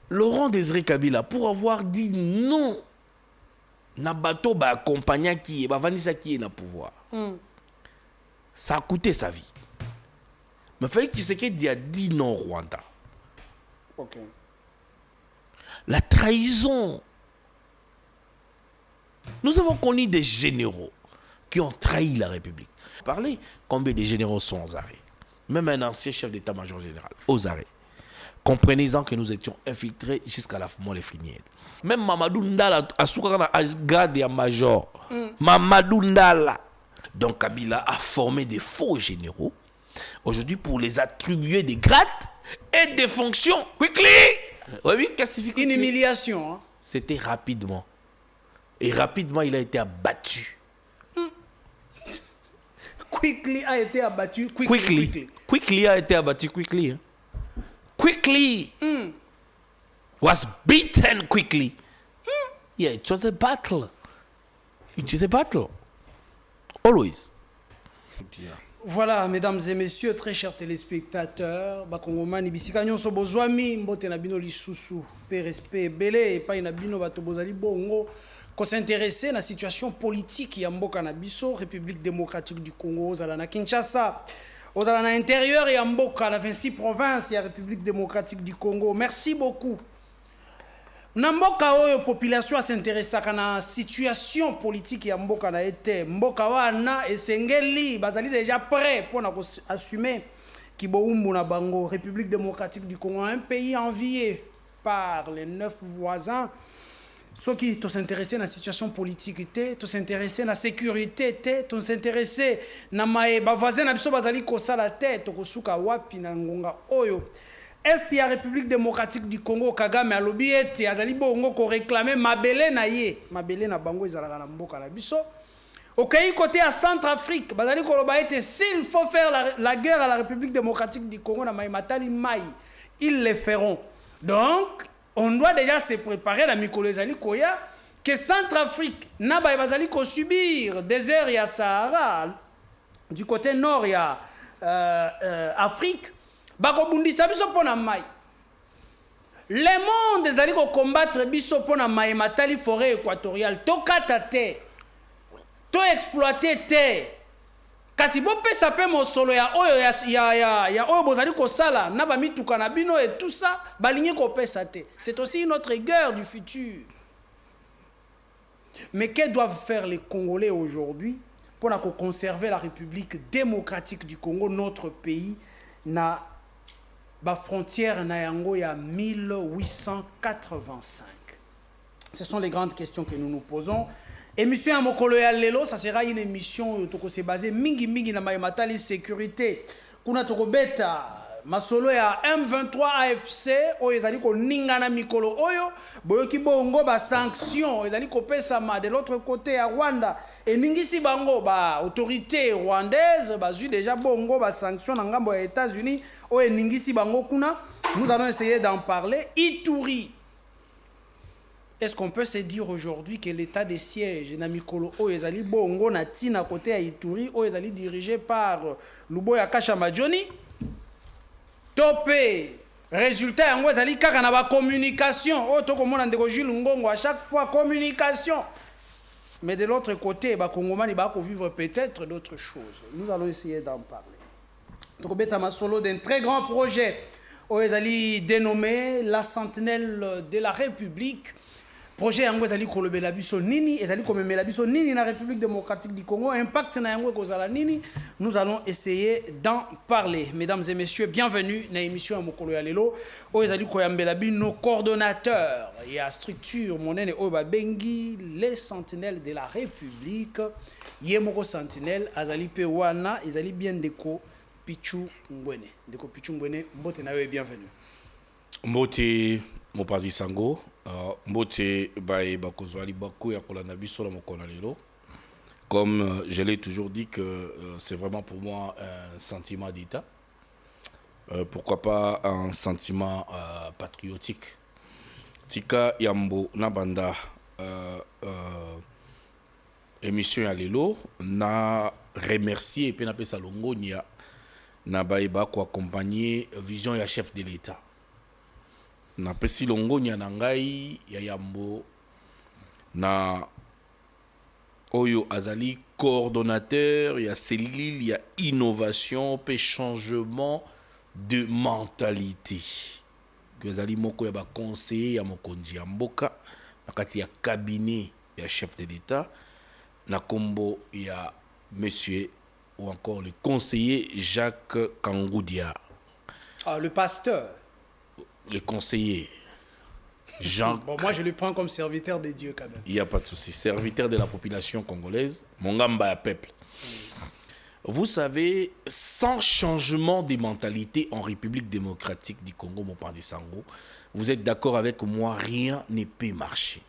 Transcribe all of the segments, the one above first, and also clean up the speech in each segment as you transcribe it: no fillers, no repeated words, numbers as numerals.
Laurent Désiré Kabila, pour avoir dit non, Nabato ba accompagna qui ba Vanessa qui est dans le pouvoir. Ça a coûté sa vie. Mais Félix Tshisekedi a dit non au Rwanda. Ok. La trahison. Nous avons connu des généraux qui ont trahi la République. Parlez combien de généraux sont aux arrêts. Même un ancien chef d'état-major général, aux arrêts. Comprenez-en que nous étions infiltrés jusqu'à la mort des Friniels. Même Mamadou Ndala a soukara à garde et major. Mamadou Ndala. Donc Kabila a formé des faux généraux. Aujourd'hui, pour les attribuer des grades et des fonctions. Quickly! Oui, qu'est-ce que une humiliation. Hein? C'était rapidement. Et rapidement, il a été abattu. Quickly a été abattu. Quickly a été abattu quickly. Hein? Quickly was beaten quickly. Yeah, it was a battle. It is a battle. Always. Voilà, mesdames et messieurs, très chers téléspectateurs, bakongomani bisika nyonso bozwami mbote na bino lisusu pe respect belé pa na bino bato bozali bongo ko s'intéresser na situation politique ya mboka na biso République démocratique du Congo ozala na Kinshasa ozala na intérieur ya mboka na 26 provinces ya République démocratique du Congo. Merci beaucoup. Na mboka oyo population s'intéressaka na situation politique ya mboka na ete mboka wana esengeli bazali déjà prêt pour assumer kiboumbu na bango. République démocratique du Congo, un pays envié par les 9 voisins. Ceux qui s'intéressent à la situation politique, tous s'intéressent à la sécurité, tous s'intéressent na maeba voisin na biso bazali kosala tête kosuka wapi na ngonga oyo. Est ya République démocratique du Congo Kagame alobi ete azali bongo ko réclamer mabele na ye mabele na bango ezalaka na mboka na biso. Okay, côté à Centrafrique bazali koloba ete s'il faut faire la guerre à la République démocratique du Congo na matali mai ils le feront. Donc on doit déjà se préparer la mikolo ezali koya que Centrafrique na ba bazali ko subir désert ya Sahara du côté nord ya Afrique. Bako bundisa biso pona mai. Le monde ezali ko combattre biso pona mai matali forêt équatoriale to katate. To exploiter terre. Kasi bo pesa pe mosolo ya oyo ya oyo bozali ko sala na ba mituka na bino et tout ça balingi ko pesa te. C'est aussi notre guerre du futur. Mais que doivent faire les Congolais aujourd'hui pour conserver la République démocratique du Congo, notre pays na ba frontière na yango ya 1885. Ce sont les grandes questions que nous nous posons. Émission à Mokolo ya Lelo, ça sera une émission toko se basée mingi na matali sécurité. Kuna toko beta masolo ya M23 AFC oyo ezali ko ningana mikolo oyo boyoki bongo ba sanction ezali ko pesa ma de l'autre côté ya Rwanda et ningisi bango ba autorité rwandaise bazui déjà bongo ba sanction na ngambo ya États-Unis oyo ningisi bango kuna. Nous allons essayer d'en parler. Ituri. Est-ce qu'on peut se dire aujourd'hui que l'état de siège na mikolo oyezali bongo na tina côté à Ituri oyezali dirigé par Luboya Kasha Majoni? Topé résultat yango ezali kaka na ba communication o to komona ndeko Jules Ngongo à chaque fois communication. Mais de l'autre côté ba Kongomani ba ko vivre peut-être d'autres choses. Nous allons essayer d'en parler. Donc beta masolo d'un très grand projet oyezali dénommé la sentinelle de la République. Projet yango ezali kolobela biso nini ezali komemela biso nini na République démocratique du Congo, impact na yango kozala nini. Nous allons essayer d'en parler. Mesdames et messieurs, bienvenue na émission ya Mokolo ya Lelo o ezali koyambela bino coordonnateur ya structure monene o ba bengi les sentinelles de la République. Yemoko sentinelle azali pe wana ezali bien ndeko Pichu Ngwene. Ndeko Pichu Ngwene, mbote na yo bienvenue. Mbote Mopazi Sango. Mbote bae bakozwali bako ya kolanda biso la mokona lelo. Comme je l'ai toujours dit que c'est vraiment pour moi un sentiment d'état. Pourquoi pas un sentiment patriotique. Tika Yambo Nabanda émission ya lelo na remercier et puis na pesa longo nia na bae bako accompagner vision ya chef de l'État. na pesi longonya na ngai ya yambo na oyo azali coordonnateur ya cellule ya innovation pe changement de mentalité que azali moko ya ba conseiller ya mokonzi ya mboka na kati ya cabinet ya chef de l'État na kombo ya monsieur ou encore le conseiller Jacques Kangoudia. Ah, le pasteur. Le conseiller Jean. Bon, moi je le prends comme serviteur de Dieu quand même. Il n'y a pas de souci. Serviteur de la population congolaise, Mongamba peuple. Vous savez, sans changement des mentalités en République démocratique du Congo, mon père Sango, vous êtes d'accord avec moi, rien ne peut marcher.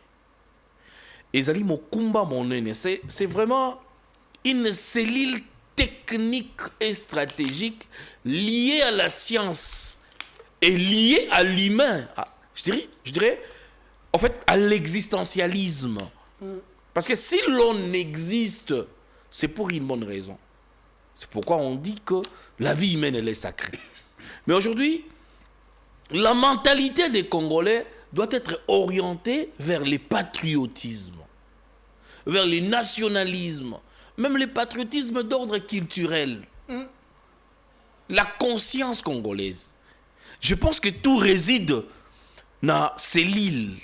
Et Zali Mokumba Monene, c'est vraiment une cellule technique et stratégique liée à la science et liée à l'humain. Je dirais, en fait, à l'existentialisme. Parce que si l'on existe, c'est pour une bonne raison. C'est pourquoi on dit que la vie humaine, elle est sacrée. Mais aujourd'hui, la mentalité des Congolais doit être orientée vers le patriotisme, vers le nationalisme, même le patriotisme d'ordre culturel, la conscience congolaise. Je pense que tout réside dans ces îles.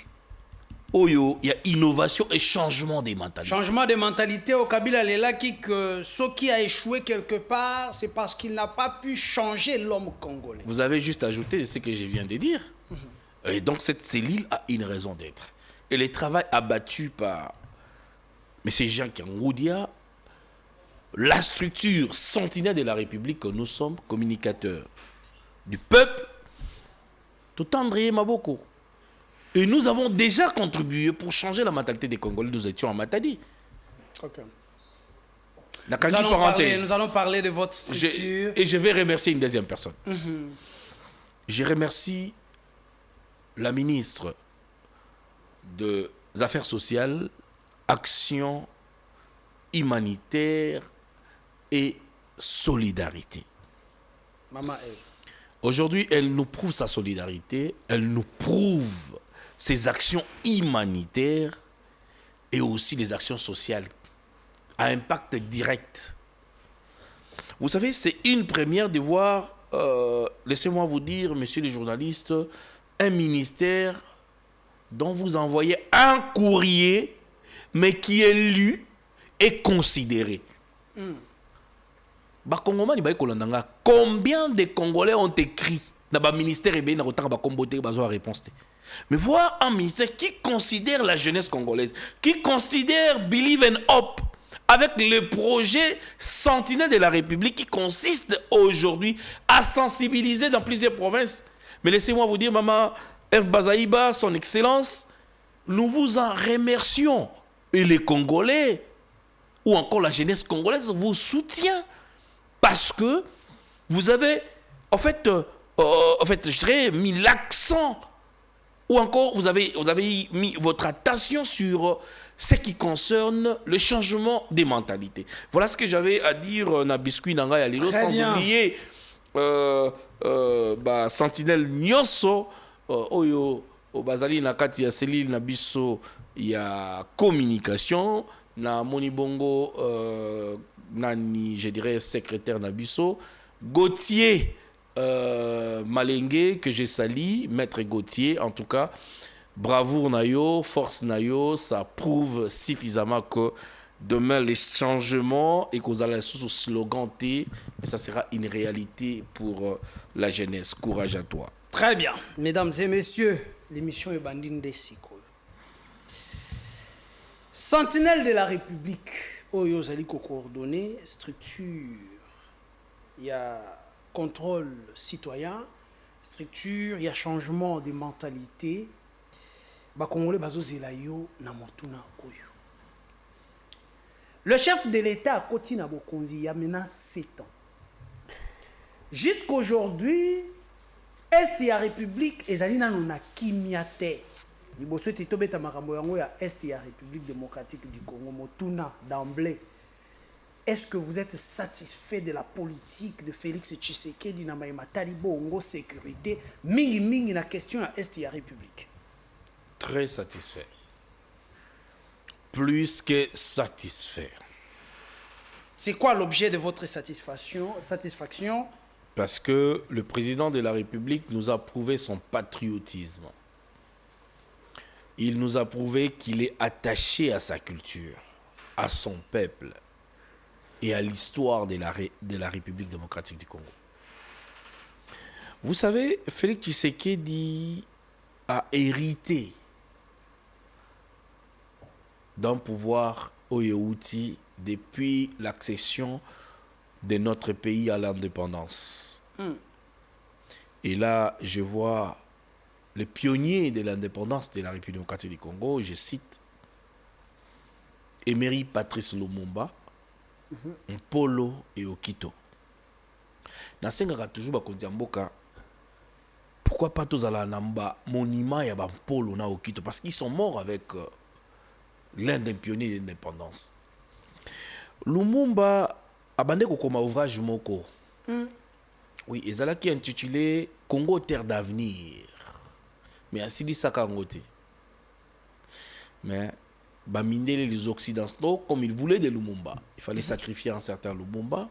Il y a innovation et changement des mentalités. Changement de mentalité au Kabila Lelaki, que ce qui a échoué quelque part, c'est parce qu'il n'a pas pu changer l'homme congolais. Vous avez juste ajouté ce que je viens de dire. Et donc cette cellule a une raison d'être. Et le travail abattu par M. Jean Kangoudia, la structure sentinelle de la République que nous sommes, communicateurs du peuple, tout André Maboko. Et nous avons déjà contribué pour changer la mentalité des Congolais. Nous étions en Matadi. Okay. Nous allons parler de votre structure. Et je vais remercier une deuxième personne. Je remercie la ministre des Affaires sociales, Action humanitaire et solidarité. Maman Eve. Aujourd'hui, elle nous prouve sa solidarité, elle nous prouve ses actions humanitaires et aussi les actions sociales à impact direct. Vous savez, c'est une première de voir, laissez-moi vous dire, messieurs les journalistes, un ministère dont vous envoyez un courrier, mais qui est lu et considéré. Combien de Congolais ont écrit dans le ministère et bien dans le réponse. Mais voir un ministère qui considère la jeunesse congolaise, qui considère Believe and Hope avec le projet Sentinelle de la République qui consiste aujourd'hui à sensibiliser dans plusieurs provinces. Mais laissez-moi vous dire, Maman F. Bazaïba, son excellence, nous vous en remercions. Et les Congolais, ou encore la jeunesse congolaise, vous soutient. Parce que vous avez, en fait, je dirais, mis l'accent, ou encore vous avez mis votre attention sur ce qui concerne le changement des mentalités. Voilà ce que j'avais à dire, Nabiscuit Nanga Yalilo, sans oublier Sentinelle Nyonso, Oyo, Bazali Nakati ya Selil Nabiso, il y a communication, na Monibongo, nani, je dirais, secrétaire Nabiso, Gauthier Malengue, que je salue, maître Gauthier, en tout cas, bravoure Nayo, force Nayo, ça prouve suffisamment que demain les changements et qu'on allait sous slogan T, mais ça sera une réalité pour la jeunesse. Courage à toi. Très bien. Mesdames et messieurs, l'émission est Bandine des Siko. Sentinelle de la République, Oyo Zaliko coordonné, structure, il y a contrôle citoyen, structure, il y a changement de mentalité. Bakongolais bazo zelayo na motuna oyo. Le chef de l'État à Koti Nabokonzi, il y a maintenant 7 ans. Jusqu'aujourd'hui, Est ya République ezalina nona kimiate. Liboso titobeta makambo yango ya Est ya République démocratique du Congo motuna d'emblée. est-ce que vous êtes satisfait de la politique de Félix Tshisekedi na maïma talibongo sécurité mingi mingi na question à est ya République? Très satisfait. Plus que satisfait. C'est quoi l'objet de votre satisfaction? Parce que le président de la République nous a prouvé son patriotisme. Il nous a prouvé qu'il est attaché à sa culture, à son peuple et à l'histoire de la République démocratique du Congo. Vous savez, Félix Tshisekedi a hérité d'un pouvoir oyouti depuis l'accession de notre pays à l'indépendance. Et là, je vois le pionnier de l'indépendance de la République démocratique du Congo, je cite Emery Patrice Lumumba, Mpolo et Okito. Nasengaka toujours bakonzi mboka, pourquoi pas tous à la namba monument ya ba Mpolo na Okito, parce qu'ils sont morts avec l'un des pionniers de l'indépendance. Lumumba abandé kokoma ouvrage moko. Oui, ezalaki intitulé Congo terre d'avenir. Mais ainsi dit ça kangote. Mais bamindele les occidentaux comme ils voulaient de Lumumba. Il fallait sacrifier un certain Lumumba.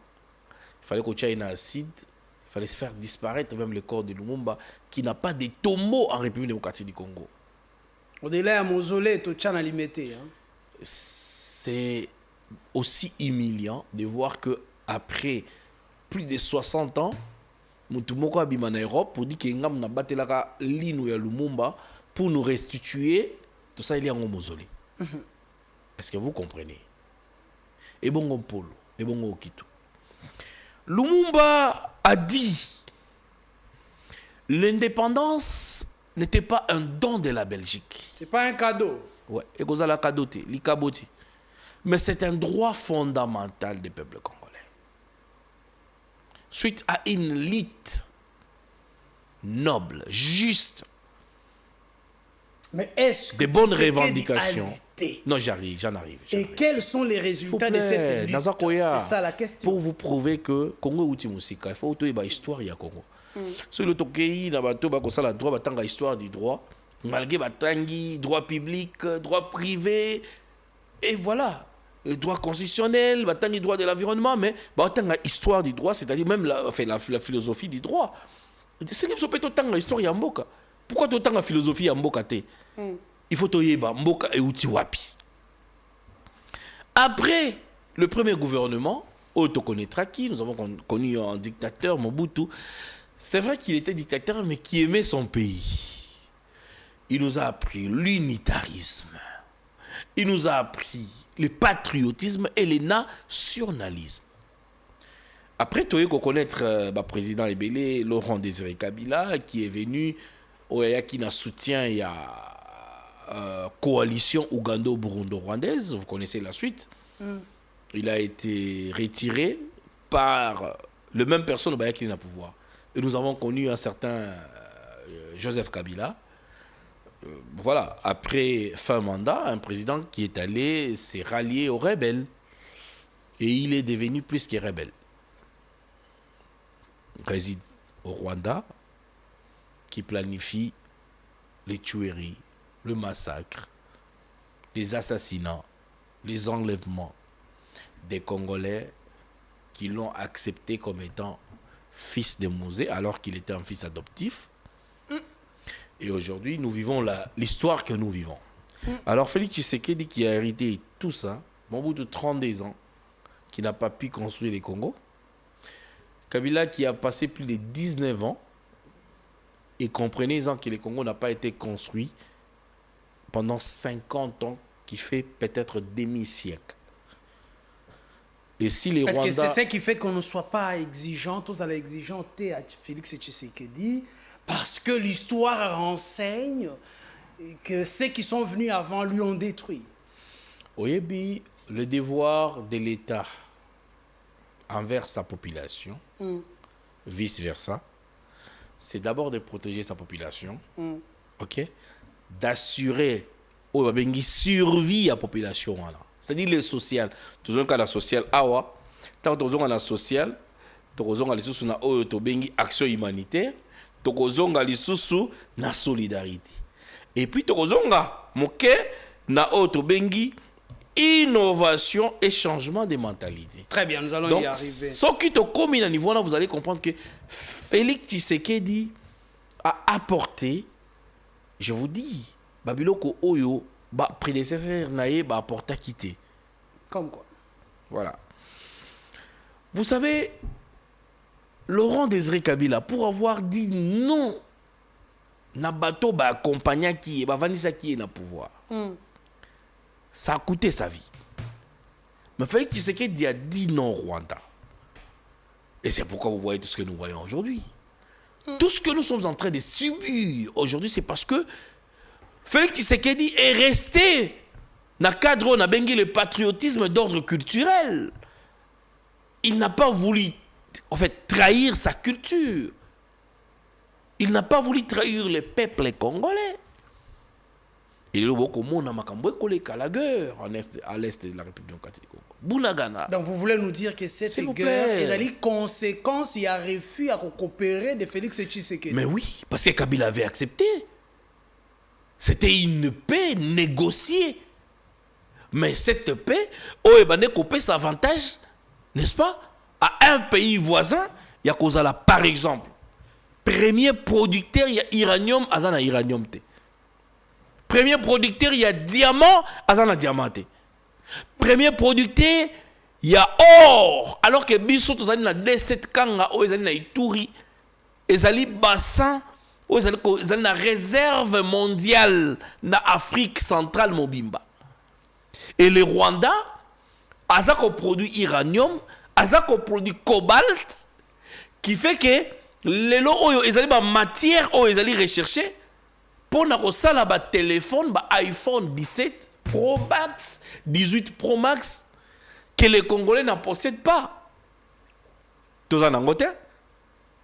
Il fallait qu'on tchaille un acide. Il fallait se faire disparaître même le corps de Lumumba qui n'a pas de tombeau en République démocratique du Congo. Au-delà de mausolée, tout tchan alimité. C'est aussi humiliant de voir que après plus de 60 ans, Moutoumoko abima en Europe pour dire que ngam na batelaka linu ya Lumumba pour nous restituer tout ça il y a un mausolée. Est-ce que vous comprenez? Et bon Polo, et bon Okito. Lumumba a dit l'indépendance n'était pas un don de la Belgique. C'est pas un cadeau. Ouais, et que la cadeau l'ikaboti. Mais c'est un droit fondamental des peuples congolais. Suite à une lutte noble, mais est-ce que de bonnes revendications. Non, j'en arrive. Et quels sont les résultats de cette lutte? C'est ça la question. Pour vous prouver que Congo outi musika, il faut que histoire ya Congo. Sur le tokéi na bato ba kosala droit batanga histoire du droit, malgré batangi droit public, droit privé et voilà. Droit constitutionnel, batangi droit de l'environnement, mais batanga histoire du droit, c'est-à-dire même la philosophie du droit. C'est comme ça peut autant l'histoire ya mboka. Pourquoi autant la philosophie ya mboka te? Il faut toyeba mboka et outi wapi. Après le premier gouvernement, Otokonetraki, nous avons connu un dictateur, Mobutu. C'est vrai qu'il était dictateur, mais qui aimait son pays. Il nous a appris l'unitarisme. Il nous a appris le patriotisme et le nationalisme. Après, tu as connaître le président Ebele, Laurent Désiré Kabila, qui est venu, qui a soutien, il y a coalition Ougando-Burundo-Rwandaise, vous connaissez la suite. Il a été retiré par le même personne qui est au pouvoir. Et nous avons connu un certain Joseph Kabila. Voilà, après fin mandat, un président qui est allé s'est rallié aux rebelles. Et il est devenu plus que rebelle. Il réside au Rwanda, qui planifie les tueries, le massacre, les assassinats, les enlèvements des Congolais qui l'ont accepté comme étant fils de Mosé alors qu'il était un fils adoptif. Et aujourd'hui, nous vivons l'histoire que nous vivons. Alors Félix Tshisekedi qui a hérité tout ça, au bout de 32 ans, qui n'a pas pu construire les Congos. Kabila qui a passé plus de 19 ans, et comprenez-en que le Congo n'a pas été construit pendant 50 ans, qui fait peut-être demi-siècle. Et si les Est-ce Rwandais... que c'est ça qui fait qu'on ne soit pas exigeant, tous à l'exigeant à Félix Tshisekedi, parce que l'histoire renseigne que ceux qui sont venus avant lui ont détruit? Oyebi, le devoir de l'État envers sa population, vice-versa, c'est d'abord de protéger sa population, ok, d'assurer survie à la population. C'est-à-dire le social. Toujours le cas de la social, awa, tant tozonga na social tokozonga lisusu na oyo tobengi action humanitaire tokozonga lisusu na solidarité et puis tokozonga moke na oyo tobengi innovation et changement de mentalité. Très bien, nous allons donc, y arriver. Ce qui te commune à niveau là, vous allez comprendre que Félix Tshisekedi a apporté, je vous dis, Babiloko Oyo, prédécesseur naïe, apporté à quitter. Comme quoi? Voilà. Vous savez, Laurent Désiré Kabila, pour avoir dit non, na bateau ba accompagnant qui est, ba vanissa qui est na pouvoir. Ça a coûté sa vie. Mais Félix Tshisekedi a dit non au Rwanda. Et c'est pourquoi vous voyez tout ce que nous voyons aujourd'hui. Tout ce que nous sommes en train de subir aujourd'hui, c'est parce que Félix Tshisekedi est resté dans le cadre où on a bengi le patriotisme d'ordre culturel. Il n'a pas voulu, en fait, trahir sa culture. Il n'a pas voulu trahir le peuple congolais. Et le monde a la guerre à l'est de la République démocratique du Congo. Bunagana. Donc vous voulez nous dire que cette guerre est une conséquence, il y a refus à coopérer de Félix Tshisekedi. Mais oui, parce que Kabila avait accepté. C'était une paix négociée. Mais cette paix, coupé sa avantage, n'est-ce pas, à un pays voisin, il y a cause là, par exemple, premier producteur, il y a uranium, azana uranium te. Premier producteur, il y a diamant, azana diamanté. Premier producteur, il y a or. Alors que biso tozali na D7 kanga o ezali na Ituri, ezali bassin o ezali na réserve mondiale na Afrique centrale mobimba. Et le Rwanda, azako produit uranium, azako produit cobalt, qui fait que les lots oyo ezali ba matière o ezali recherché pour na kosala ba téléphone ba iPhone 17 Pro Max, 18 Pro Max, que les Congolais n'en possèdent pas. Tous en Angleterre,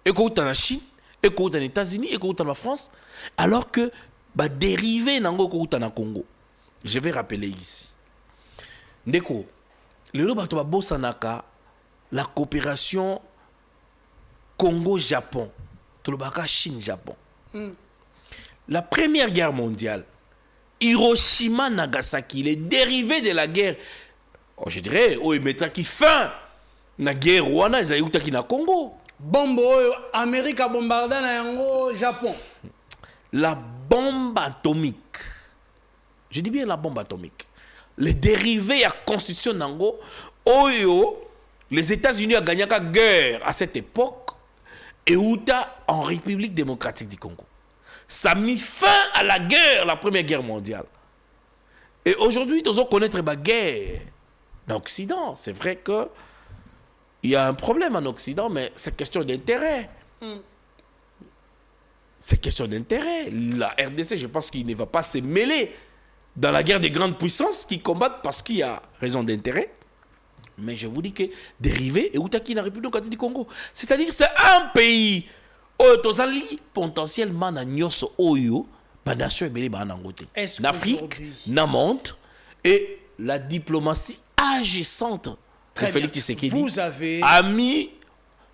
et qu'on en Chine, et qu'on en États-Unis, et qu'on en France, alors que bah dérivé nango qu'on en Congo. Je vais rappeler ici. Ndeko, le loba to ba bosanaka la coopération Congo-Japon, to le baka Chine-Japon. La Première Guerre mondiale, Hiroshima, Nagasaki, les dérivés de la guerre, je dirais, il mettra qui fin la guerre Rwanda, ils ont qui na Congo. Bombe, Amérique a bombardé na Japon. La bombe atomique. Je dis bien la bombe atomique. Les dérivés à constitution nango, les États-Unis ont gagné la guerre à cette époque et Outa en République démocratique du Congo. Ça a mis fin à la guerre, la Première Guerre mondiale. Et aujourd'hui, nous allons connaître la guerre en Occident. C'est vrai qu'il y a un problème en Occident, mais c'est question d'intérêt. C'est question d'intérêt. La RDC, je pense qu'il ne va pas se mêler dans la guerre des grandes puissances qui combattent parce qu'il y a raison d'intérêt. Mais je vous dis que dérivé et Outaki la République démocratique du Congo. C'est-à-dire que c'est un pays où potentiellement na nyoso oyo ba nation ebele ba nangote. L'Afrique, na monde et la diplomatie agissante de Félix Tshisekedi a mis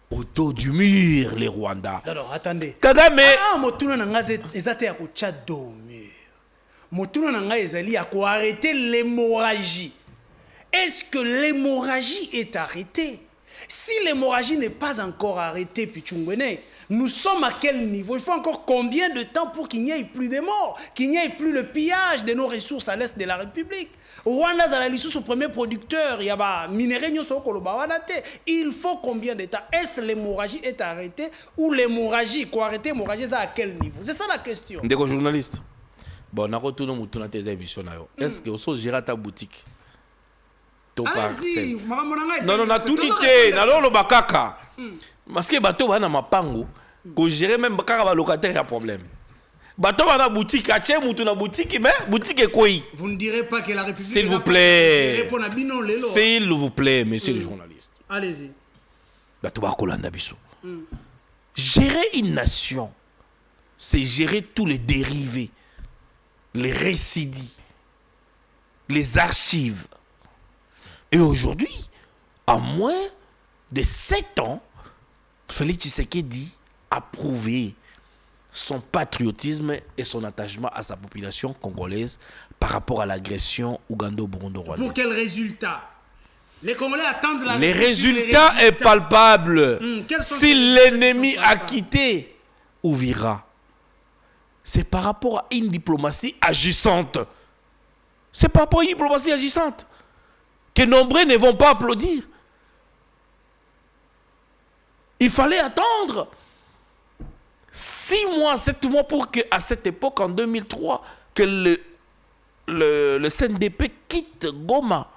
au dos du mur les Rwandais. Alors attendez. Kagame motuna nanga ezate ya ko tcha do mur. Motuna nanga ezali ya ko arrêter l'hémorragie. Est-ce que l'hémorragie est arrêtée? Si l'hémorragie n'est pas encore arrêtée, Pichungwene, nous sommes à quel niveau? Il faut encore combien de temps pour qu'il n'y ait plus de morts, qu'il n'y ait plus le pillage de nos ressources à l'est de la République? Rwanda Zalali sous premier producteur, il y a minerai nyoso kolobawanate. Il faut combien de temps? Est-ce l'hémorragie est arrêtée ou l'hémorragie, quoi arrêter l'hémorragie à quel niveau? C'est ça la question. Des journalistes. Bon, on a retourné à tes émissions. Est-ce que vous gérez ta boutique? Allez-y, non, on a tout niqué. Non, le bakaka. Parce que bateau va na mapango, que gérer même bakaka locataire y a problème. Bateau va na boutique, a tient moutou na boutique, mais boutique est quoi? Vous ne direz pas que la République. S'il vous plaît. S'il vous plaît, monsieur le journaliste. Allez-y. Bateau va kolanda biso. Gérer une nation, c'est gérer tous les dérivés, les récidus, les archives. Et aujourd'hui, En moins de 7 ans, Félix Tshisekedi a prouvé son patriotisme et son attachement à sa population congolaise par rapport à l'agression ougando-burundo-rwandaise. Pour quel résultat? Les Congolais attendent la Les résultats sont palpables. Si l'ennemi a palpables? quitté Ouvira, c'est par rapport à une diplomatie agissante. C'est par rapport à une diplomatie agissante que nombreux ne vont pas applaudir. Il fallait attendre 6 mois, 7 mois pour qu'à cette époque, en 2003, que le CNDP quitte Goma.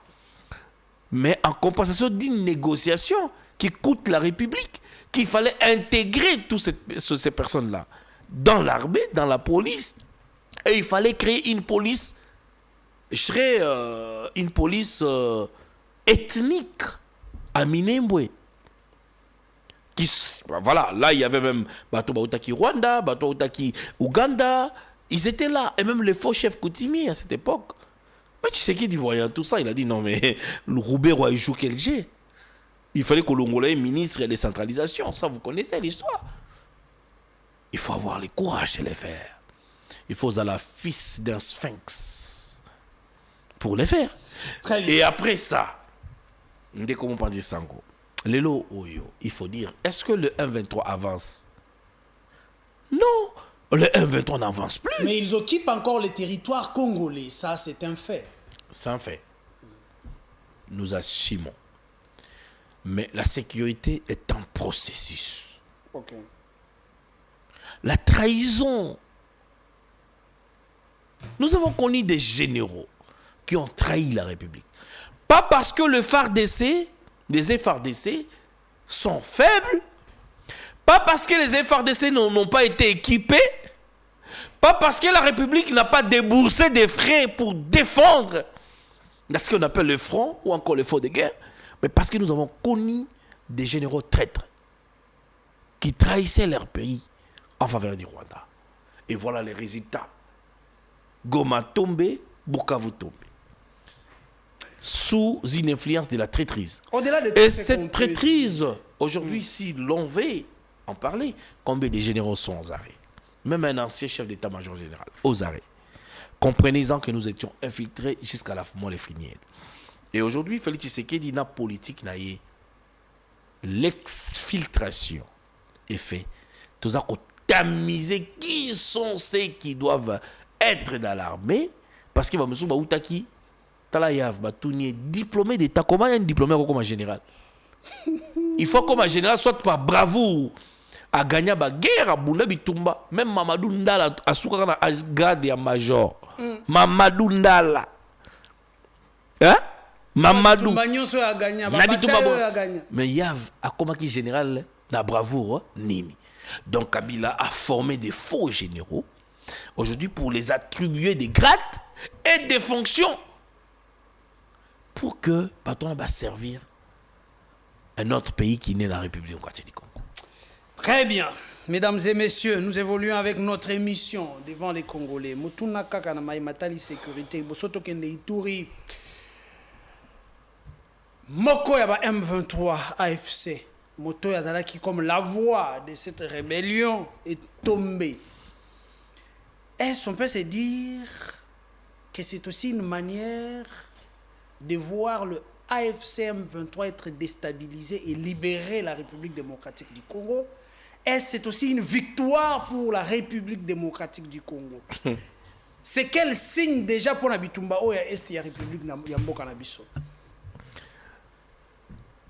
Mais en compensation d'une négociation qui coûte la République, qu'il fallait intégrer toutes ces personnes-là dans l'armée, dans la police. Et il fallait créer une police, une police ethnique à Minembwe. Voilà, là il y avait même Bato Bautaki Rwanda, Bato Bautaki Ouganda, ils étaient là. Et même les faux chefs coutumiers à cette époque. Mais tu sais qui dit voyant tout ça, il a dit non mais le Roubert il joue quel jeu. Il fallait que l'Ongolais ministre et décentralisation, ça vous connaissez l'histoire. Il faut avoir le courage de les faire. Il faut être la fils d'un sphinx pour les faire. Très bien. Et après ça, dès qu'on parle de Sango, Lelo Oyo, il faut dire, est-ce que le 1-23 avance? Non, le 1-23 n'avance plus. Mais ils occupent encore les territoires congolais, ça c'est un fait. C'est un fait. Nous assumons. Mais la sécurité est un processus. Ok. La trahison. Nous avons connu des généraux qui ont trahi la République. Pas parce que le FARDC, les FARDC sont faibles, pas parce que les FARDC n'ont pas été équipés, pas parce que la République n'a pas déboursé des frais pour défendre ce qu'on appelle le front ou encore le faux de guerre, mais parce que nous avons connu des généraux traîtres qui trahissaient leur pays en faveur du Rwanda. Et voilà les résultats. Goma tombé, Bukavu tombé. Sous une influence de la traîtrise. Au-delà de Et cette traîtrise, aujourd'hui, si l'on veut en parler, combien de généraux sont aux arrêts? Même un ancien chef d'état-major général, aux arrêts. Comprenez-en que nous étions infiltrés jusqu'à la moelle frinienne. Et aujourd'hui, Félix Tshisekedi n'a politique, n'a eu l'exfiltration est fait. Tout ça, tamiser qui sont ceux qui doivent être dans l'armée, parce qu'il va me souvenir Outaki, Talayav, Batounier, diplômé d'état. Comment il y a un diplômé comme un général? Il faut comme un général, soit par bravoure, à gagner la guerre à Boula Bitumba. Même Mamadou Ndala a soukara à grade et à major. Mamadou Ndala. Hein? Mamadou. Mais Yav a comme un général, la bravoure, Nimi. Donc Kabila a formé des faux généraux, aujourd'hui pour les attribuer des grades et des fonctions, pour que patron va servir un autre pays qui n'est la République démocratique du Congo. Très bien. Mesdames et messieurs, nous évoluons avec notre émission devant les Congolais. Mutuna kaka na matali sécurité. Bosoto kende ituri. Moko ya ba M23 AFC. Moto ya qui comme la voix de cette rébellion est tombée. Est-ce qu'on peut se dire que c'est aussi une manière de voir le AFC M23 être déstabilisé et libérer la République démocratique du Congo? Est-ce que c'est aussi une victoire pour la République démocratique du Congo? C'est quel signe déjà pour Nabitumba ou est-ce la République Yamboka Nabiso?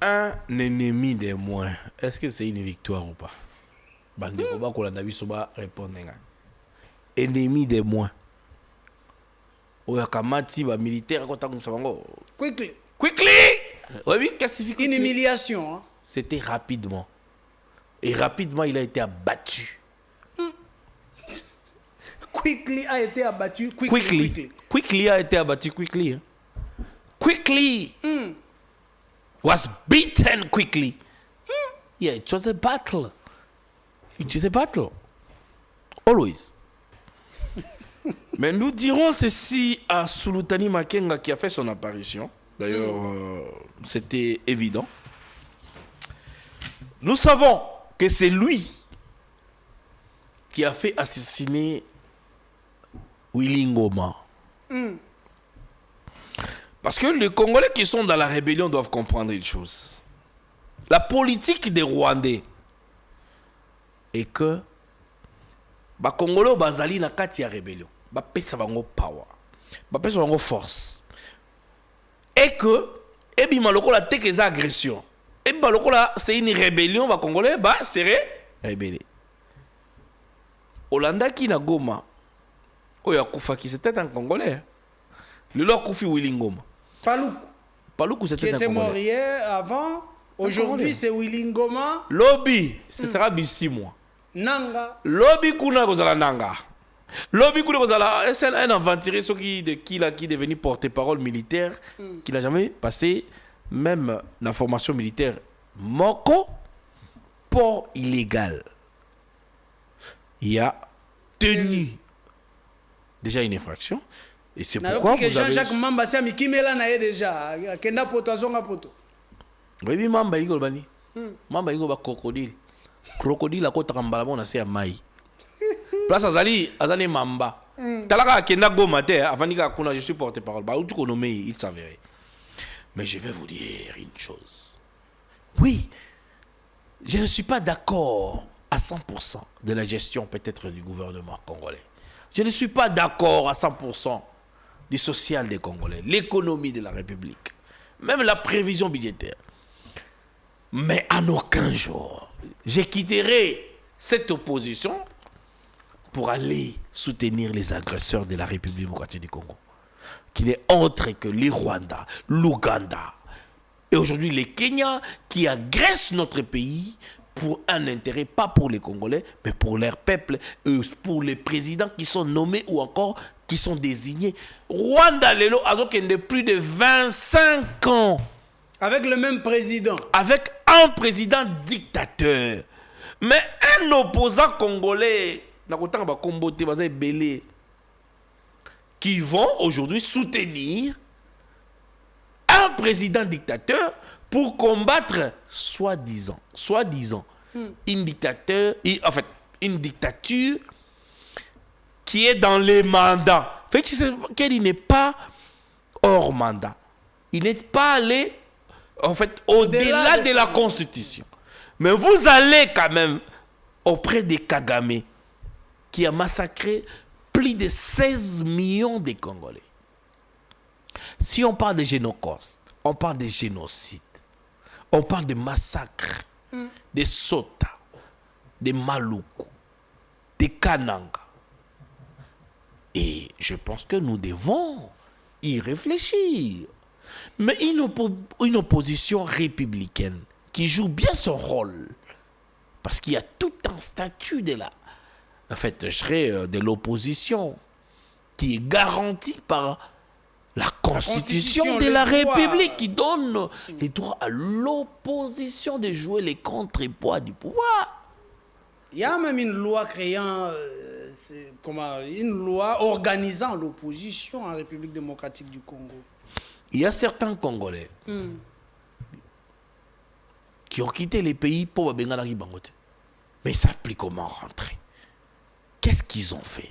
Un ennemi de moins, est-ce que c'est une victoire ou pas? Bandeko Bakola Nabiso ba répondre. Ennemi de moins. Oyakamati ba militaire quand on s'avango. Quickly. Oui, qu'est-ce que une humiliation. Hein? C'était rapidement. Et rapidement, il a été abattu. Quickly a été abattu. Quickly a été abattu. Quickly. Hein? Quickly was beaten quickly. Yeah, it was a battle. It is a battle. Always. Mais nous dirons ceci à Sulutani Makenga qui a fait son apparition D'ailleurs, c'était évident. Nous savons que c'est lui qui a fait assassiner Willy Ngoma. Parce que les Congolais qui sont dans la rébellion doivent comprendre une chose. La politique des Rwandais est que les Congolais bazali na kati ya rébellion. Ba pesa bango power. Ba pesa bango force. Et que ebima lokola teke za agression. Ebima lokola c'est une rébellion ba Congolais ba serait rébellé. Olanda qui na Goma. Oya Koufaki c'était un Congolais. Le leur Koufi Willy Ngoma. Paloukou c'était un Congolais. Qui était mort hier avant. Aujourd'hui c'est Willy Ngoma. Lobby, ce sera d'ici mois. Nanga. Lobby kuna kozala nanga. Lobby kuna kozala c'est un aventurier qui est devenu porte-parole militaire qui n'a jamais passé même la formation militaire moko port illégal. Il y a tenu déjà une infraction et c'est pourquoi vous avez Jean-Jacques Mamba c'est mi kimela na déjà kenda poto azonga poto. Oui Mamba iko bani. Mamba iko ba crocodile a kota kambala bona se ya mai. Place azali Mamba. Talaka kenda Goma te avant ka kuna je suis porte-parole. Ba tu konomé il s'avérait. Mais je vais vous dire une chose. Oui, je ne suis pas d'accord à 100% de la gestion peut-être du gouvernement congolais. Je ne suis pas d'accord à 100% du social des Congolais, l'économie de la République, même la prévision budgétaire. Mais en aucun jour, je quitterai cette opposition pour aller soutenir les agresseurs de la République démocratique du Congo, qui n'est autre que les Rwandais, l'Ouganda, et aujourd'hui les Kenyans qui agressent notre pays pour un intérêt, pas pour les Congolais, mais pour leur peuple, et pour les présidents qui sont nommés ou encore qui sont désignés. Rwanda, Lelo, a plus de 25 ans. Avec le même président. Avec un président dictateur. Mais un opposant congolais, qui vont aujourd'hui soutenir un président dictateur pour combattre, soi-disant, une dictature qui est dans les mandats. Fait qu'il n'est pas hors mandat. Il n'est pas allé, en fait, au-delà de la Constitution. Mais vous allez quand même auprès de Kagame, qui a massacré plus de 16 millions de Congolais. Si on parle de génocide, on parle de génocide. On parle de massacres, de Sota, de Maluku, de Kananga. Et je pense que nous devons y réfléchir. Mais une opposition républicaine qui joue bien son rôle, parce qu'il y a tout un statut de de l'opposition qui est garanti par la Constitution de la République qui donne les droits à l'opposition de jouer les contrepoids du pouvoir. Il y a même une loi créant, une loi organisant l'opposition en République démocratique du Congo. Il y a certains Congolais qui ont quitté les pays pour Benganari Bangote. Mais ils ne savent plus comment rentrer. Qu'est-ce qu'ils ont fait?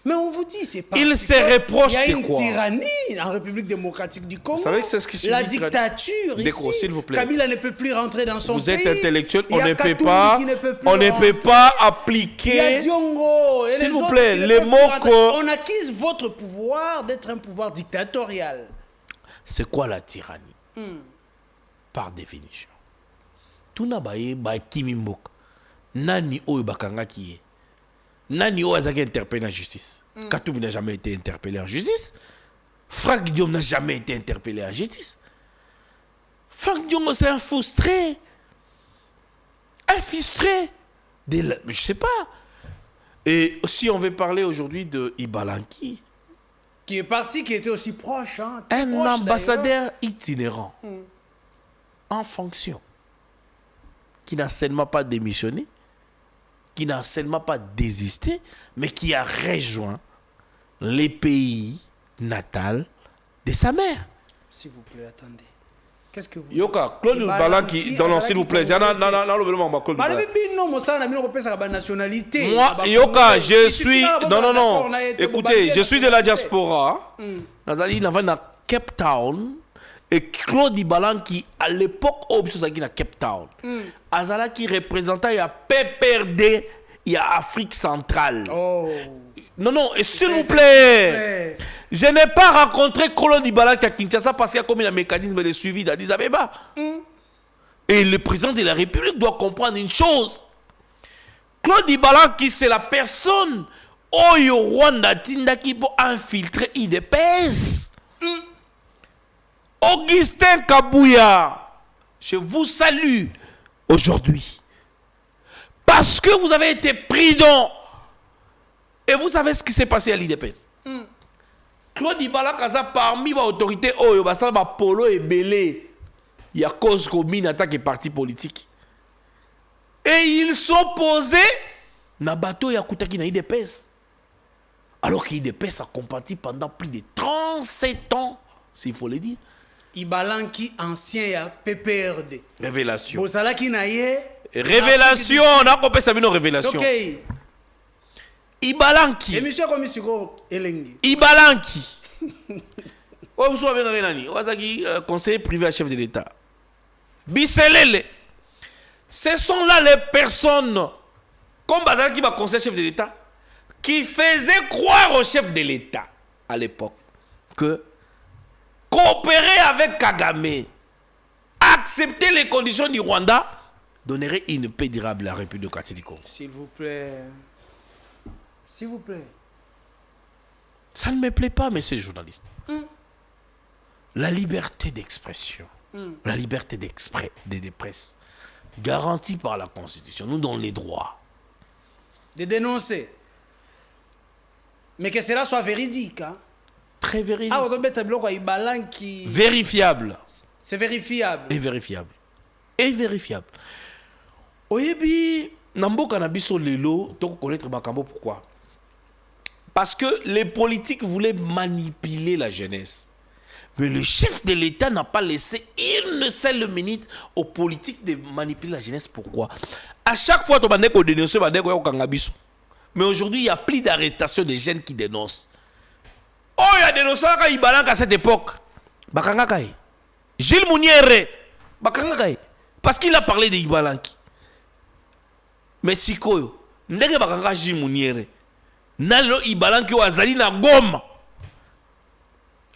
Mais on vous dit, c'est pas. Ils se reprochent de quoi? Il y a une tyrannie en République démocratique du Congo. Vous savez que c'est ce qui la dictature ici. S'il vous plaît. Kabila ne peut plus rentrer dans son pays. Vous êtes intellectuel, on ne peut pas appliquer. Il y a Diongo. S'il vous plaît, les mots que... On accuse votre pouvoir d'être un pouvoir dictatorial. C'est quoi la tyrannie? Par définition. Tout n'a pas Kimimbok. Nani oyo bakanga qui est. Nani oyo azaki interpellé en justice. Katoumi n'a jamais été interpellé en justice. Franck Diom n'a jamais été interpellé en justice. Franck Diom c'est un frustré. Un frustré. Mais je sais pas. Et si on veut parler aujourd'hui de Ibalanki, qui est parti, qui était aussi proche. Hein, un ambassadeur itinérant. En fonction. Qui n'a seulement pas démissionné, qui n'a seulement pas désisté, mais qui a rejoint les pays natals de sa mère. S'il vous plaît, attendez. Qu'est-ce que vous Yoka, Claude Balanki, non, s'il vous plaît. Nationalité. Moi, Yoka, je suis. Non. Écoutez, je suis de la diaspora. Nazali, n'a pas Cape Town. Et Claude Balanki, à l'époque, qui na Cape Town. Azala qui représentait, il y a PPRD, il y a Afrique centrale. Oh. Non, et s'il vous plaît, je n'ai pas rencontré Claude Balanki à Kinshasa parce qu'il y a comme un mécanisme de suivi d'Addis Abeba. Et le président de la République doit comprendre une chose. Claude Balanki, c'est la personne au Rwanda qui peut infiltrer IDPS. Augustin Kabouya, je vous salue aujourd'hui. Parce que vous avez été prudent. Et vous savez ce qui s'est passé à l'IDPS. Claude Ibalakaza, parmi les autorités, Polo et Belé, il y a cause commune attaque et parti politique. Et ils sont posés dans le bateau Yakutaki na IDPS. Alors qu'IDPS a combattu pendant plus de 37 ans, s'il faut le dire. Ibalanki, ancien ya PPRD. Révélation. Bosalaki na ye. Révélation, on a compris ça, une révélation. Ok. Ibalanki. Émission comme Siko Elengi. Ibalanki. Vous savez, conseiller privé à chef de l'État. Bisselele. Ce sont là les personnes, comme Bazar qui va conseiller chef de l'État, qui faisaient croire au chef de l'État à l'époque que coopérer avec Kagame, accepter les conditions du Rwanda, donnerait une paix durable à la République démocratique du Congo. S'il vous plaît. S'il vous plaît. Ça ne me plaît pas, monsieur le journaliste. La liberté d'expression, la liberté de presse, garantie par la Constitution, nous donnons les droits. De dénoncer. Mais que cela soit véridique. Hein? Très véridique. Ah, vérifiable. C'est vérifiable. Et vérifiable. Et vérifiable. Oyebi, Nambo Kanabiso Lelo, donc connaître Makambo, pourquoi? Parce que les politiques voulaient manipuler la jeunesse. Mais le chef de l'État n'a pas laissé une seule minute aux politiques de manipuler la jeunesse. Pourquoi? À chaque fois, tu as dénoncé, mais aujourd'hui, il n'y a plus d'arrestation des jeunes qui dénoncent. Oh, il y a dénoncé à cette époque. Bakangakai. Gilles Mouniere. Bakangakai. Parce qu'il a parlé de Ibalanki. Mais si quoi? Ndenge bakanga Gilles Mouniere. Nalo Ibalanki wazali na Goma.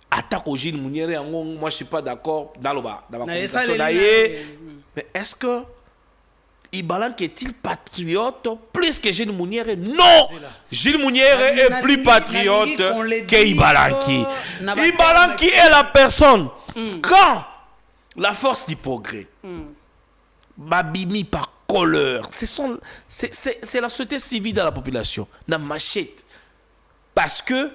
Attaque au Gilles Mouniere, moi je suis pas d'accord dans la communication. Mais est-ce que Ibalanki est-il patriote plus que Gilles Mouniere? Non! Gilles Mouniere est plus patriote que Ibalanki. Ibalanki est la personne. Quand la force du progrès, Babimi par couleur, c'est la société civile de la population, na machette. Parce que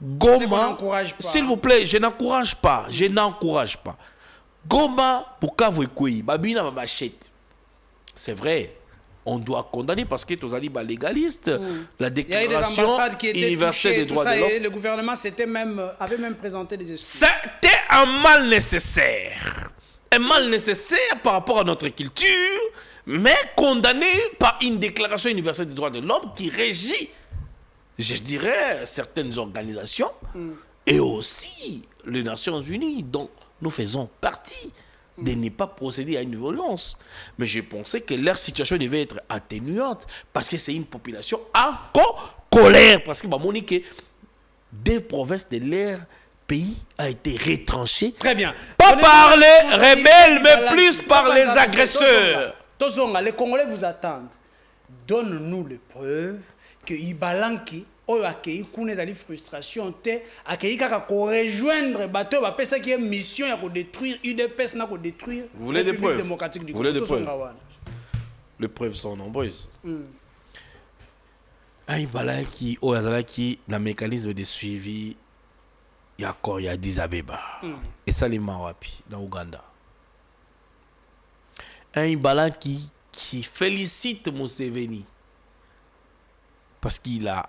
Goma, s'il vous plaît, je n'encourage pas. Je n'encourage pas. Goma, pourquoi vous écoutez? Babina ma machette. C'est vrai. On doit condamner parce que tous les légalistes, la déclaration universelle des droits de l'homme. Le gouvernement avait même présenté des excuses. C'était un mal nécessaire. Un mal nécessaire par rapport à notre culture, mais condamné par une déclaration universelle des droits de l'homme qui régit, je dirais, certaines organisations et aussi les Nations Unies dont nous faisons partie, de ne pas procéder à une violence. Mais je pensais que leur situation devait être atténuante parce que c'est une population encore colère. Parce que Monique, des provinces de leur pays a été retranchée. Très bien. Pas par les rebelles, mais plus par les agresseurs. Les Congolais vous attendent. Donne-nous les preuves que Ibalanki oyo akei kuna ezali frustration te akei kaka ko rejoindre bateau ba pesa qui est mission ya ko détruire UDPS na ko détruire la République démocratique du Congo. Les preuves sont nombreuses. Un Ibalanki oyo azalaki na mécanisme de suivi ya Addis Abeba et salima wapi na Ouganda. Un Ibalanki qui félicite Museveni parce qu'il a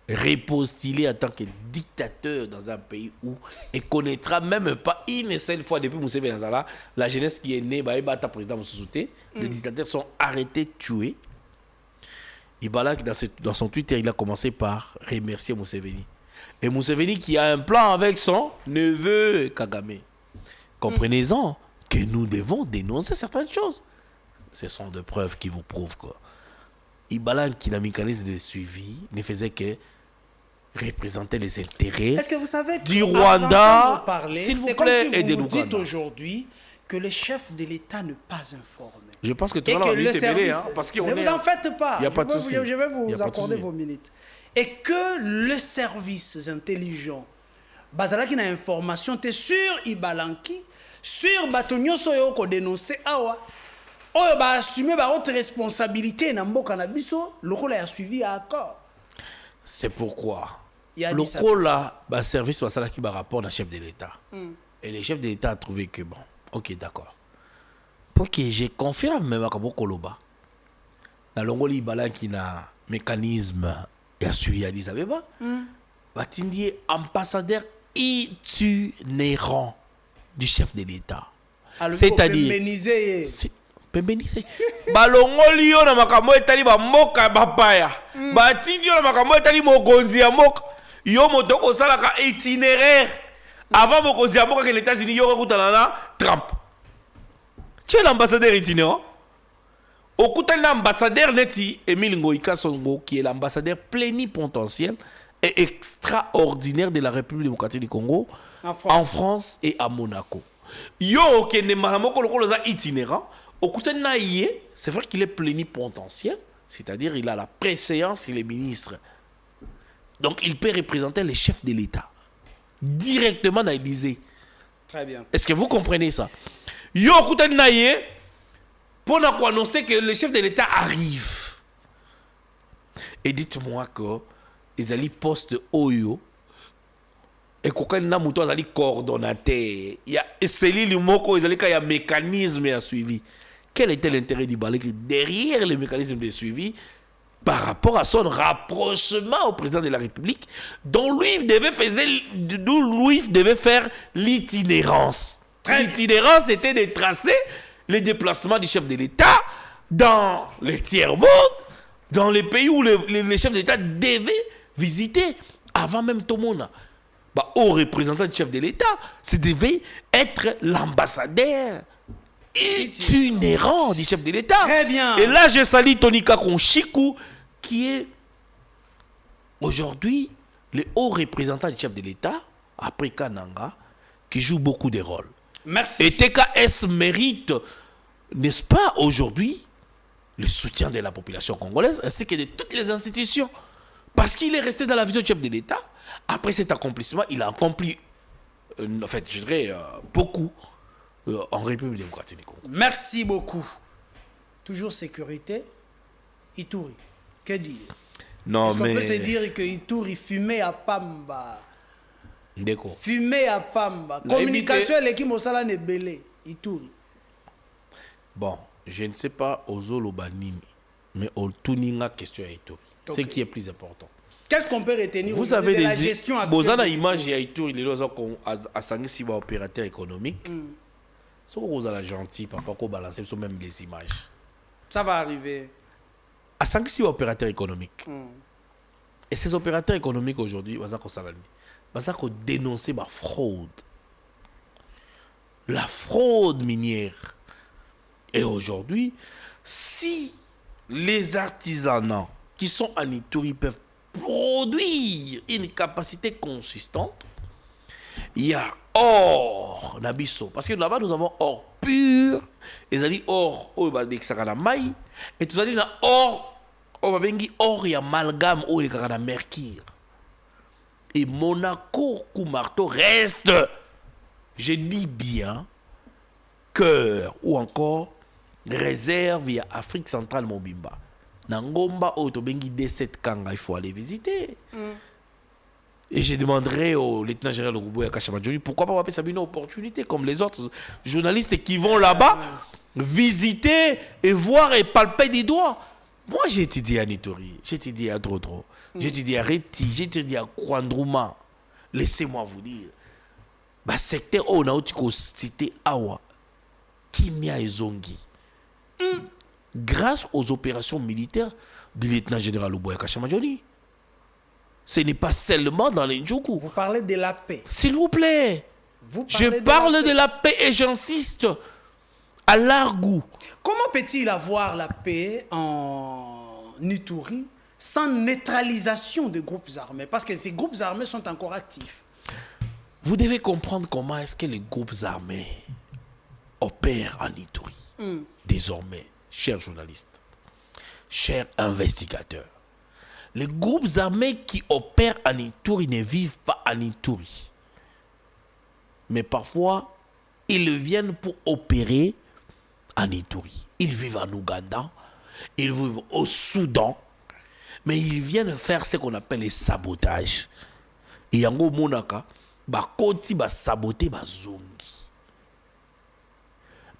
repostuler en tant que dictateur dans un pays où il connaîtra même pas une seule fois depuis Moussé Venezuela, la jeunesse qui est née, ta président Moussouté, les dictateurs sont arrêtés, tués. Ibala, dans son Twitter, il a commencé par remercier Museveni. Et Museveni qui a un plan avec son neveu Kagame. Comprenez-en que nous devons dénoncer certaines choses. Ce sont des preuves qui vous prouvent quoi. Ibala, qui n'a mécanisme de suivi, ne faisait que représenter les intérêts Est-ce que vous savez du Rwanda, s'il vous plaît, et de l'Ouganda. Vous dites aujourd'hui que le chef de l'État n'est pas informé. Je pense que tout le monde est mêlé, parce qu'on ne vous en faites pas. Il n'y a pas de souci. Je vais vous accorder vos minutes. Et que les services intelligents, basala qui n'a information, t'es sur Ibalanki, sur Batonio Soyo ko dénoncer awa. Oyo ba assumer ba haute responsabilité na mboka na biso, lokola ya suivi à accord. C'est pourquoi lokola ba service basala qui ba rapport na chef de l'État. Et le chef de l'État a trouvé que bon, OK, d'accord. Pour que je confirme même à Koloba. La longoli Ibala qui na mécanisme et a suivi à Addis Abeba. Batindi ambassadeur itinérant du chef de l'État. C'est-à-dire Pembenize. Balongoli yo na makambo etali ba moka bapaya. Batindi yo na makambo etali mokonzi ya moka. Yo moto ko sala ka itinéraire. Avant mokonzi ya moka que les États-Unis yo kutana na Trump. Tu es l'ambassadeur itinérant. Okutana l'ambassadeur neti Emile Ngoïka Songo qui est l'ambassadeur plénipotentiel et extraordinaire de la République démocratique du Congo en France et à Monaco. Yo ke ne mahamoko lokolo za itinérant. C'est vrai qu'il est plénipotentiel, c'est-à-dire il a la préséance, il est ministre. Donc il peut représenter les chefs de l'État directement dans l'Élysée. Très bien. Est-ce que vous comprenez ça? Yo pour annoncer que le chef de l'État arrive. Et dites-moi que ils allaient poste Oyo et qu'on na muto azali coordonnateur. Il y a cellule moko ils allaient qu'il y a mécanisme à suivi. Quel était l'intérêt d'Ibala derrière le mécanisme de suivi par rapport à son rapprochement au président de la République dont lui devait faire l'itinérance. L'itinérance était de tracer les déplacements du chef de l'État dans les tiers-monde, dans les pays où les chefs d'État devaient visiter avant même tout le monde. Au représentant du chef de l'État, ça devait être l'ambassadeur itinérant du chef de l'État. Très bien. Et là, je salue Tonika Konchiku, qui est aujourd'hui le haut représentant du chef de l'État, après Kananga, qui joue beaucoup de rôles. Merci. Et TKS mérite, n'est-ce pas, aujourd'hui, le soutien de la population congolaise, ainsi que de toutes les institutions. Parce qu'il est resté dans la vision du chef de l'État. Après cet accomplissement, il a accompli, en fait, je dirais, beaucoup en République démocratique du Congo. Merci beaucoup. Toujours sécurité. Ituri. Que dire? Non, est-ce mais... qu'on peut se dire que Ituri fumait à Pamba? Ndeko. Fumée à Pamba. Communication l'équipe Mosala Nebele. Ituri. Bon, je ne sais pas Ozolo Banini, mais au Tuninga question à Ituri. Okay. Ce qui est plus important. Qu'est-ce qu'on peut retenir? Vous avez de des la gestion actuelle? Bozana image à Ituri, les gens à Sangi opérateur économique. Si vous avez gentil, papa, qu'on balance même les images. Ça va arriver. À Sangi opérateur économique. Et ces opérateurs économiques aujourd'hui, ils vont dénoncer la fraude. La fraude minière. Et aujourd'hui, si les artisanats qui sont en Ituri peuvent produire une capacité consistante, il y a or nabiso. Parce que là-bas, nous avons or pur. Ils ont dit or, et tout ça dit or, or et amalgame, or et mercure. Et Monaco, Koumarto reste, je dis bien, cœur ou encore réserve à Afrique centrale Mobimba. Nangomba Otobengi D7 Kanga, il faut aller visiter. Et je demanderai au lieutenant général Rouboya Kachamadjoni pourquoi pas appeler ça une opportunité comme les autres journalistes qui vont là-bas visiter et voir et palper des doigts Moi, j'ai étudié à Nitori, j'ai étudié à Drodro, j'ai étudié à Reti, j'ai étudié à Kwandrouma. Laissez-moi vous dire, le secteur où on a cité Awa, Kimia et Zongi, grâce aux opérations militaires du lieutenant-général Luboya Kashamajoni. Ce n'est pas seulement dans les Ndjoukou. Vous parlez de la paix. S'il vous plaît. Je parle de la paix et j'insiste à l'argout. Comment peut-il avoir la paix en Ituri sans neutralisation des groupes armés? Parce que ces groupes armés sont encore actifs. Vous devez comprendre comment est-ce que les groupes armés opèrent en Ituri. Désormais, chers journalistes, chers investigateurs, les groupes armés qui opèrent en Ituri ne vivent pas en Ituri. Mais parfois, ils viennent pour opérer en Ituri. Ils vivent en Ouganda, ils vivent au Soudan, mais ils viennent faire ce qu'on appelle les sabotages. Et yango monaka, koti saboter zongi.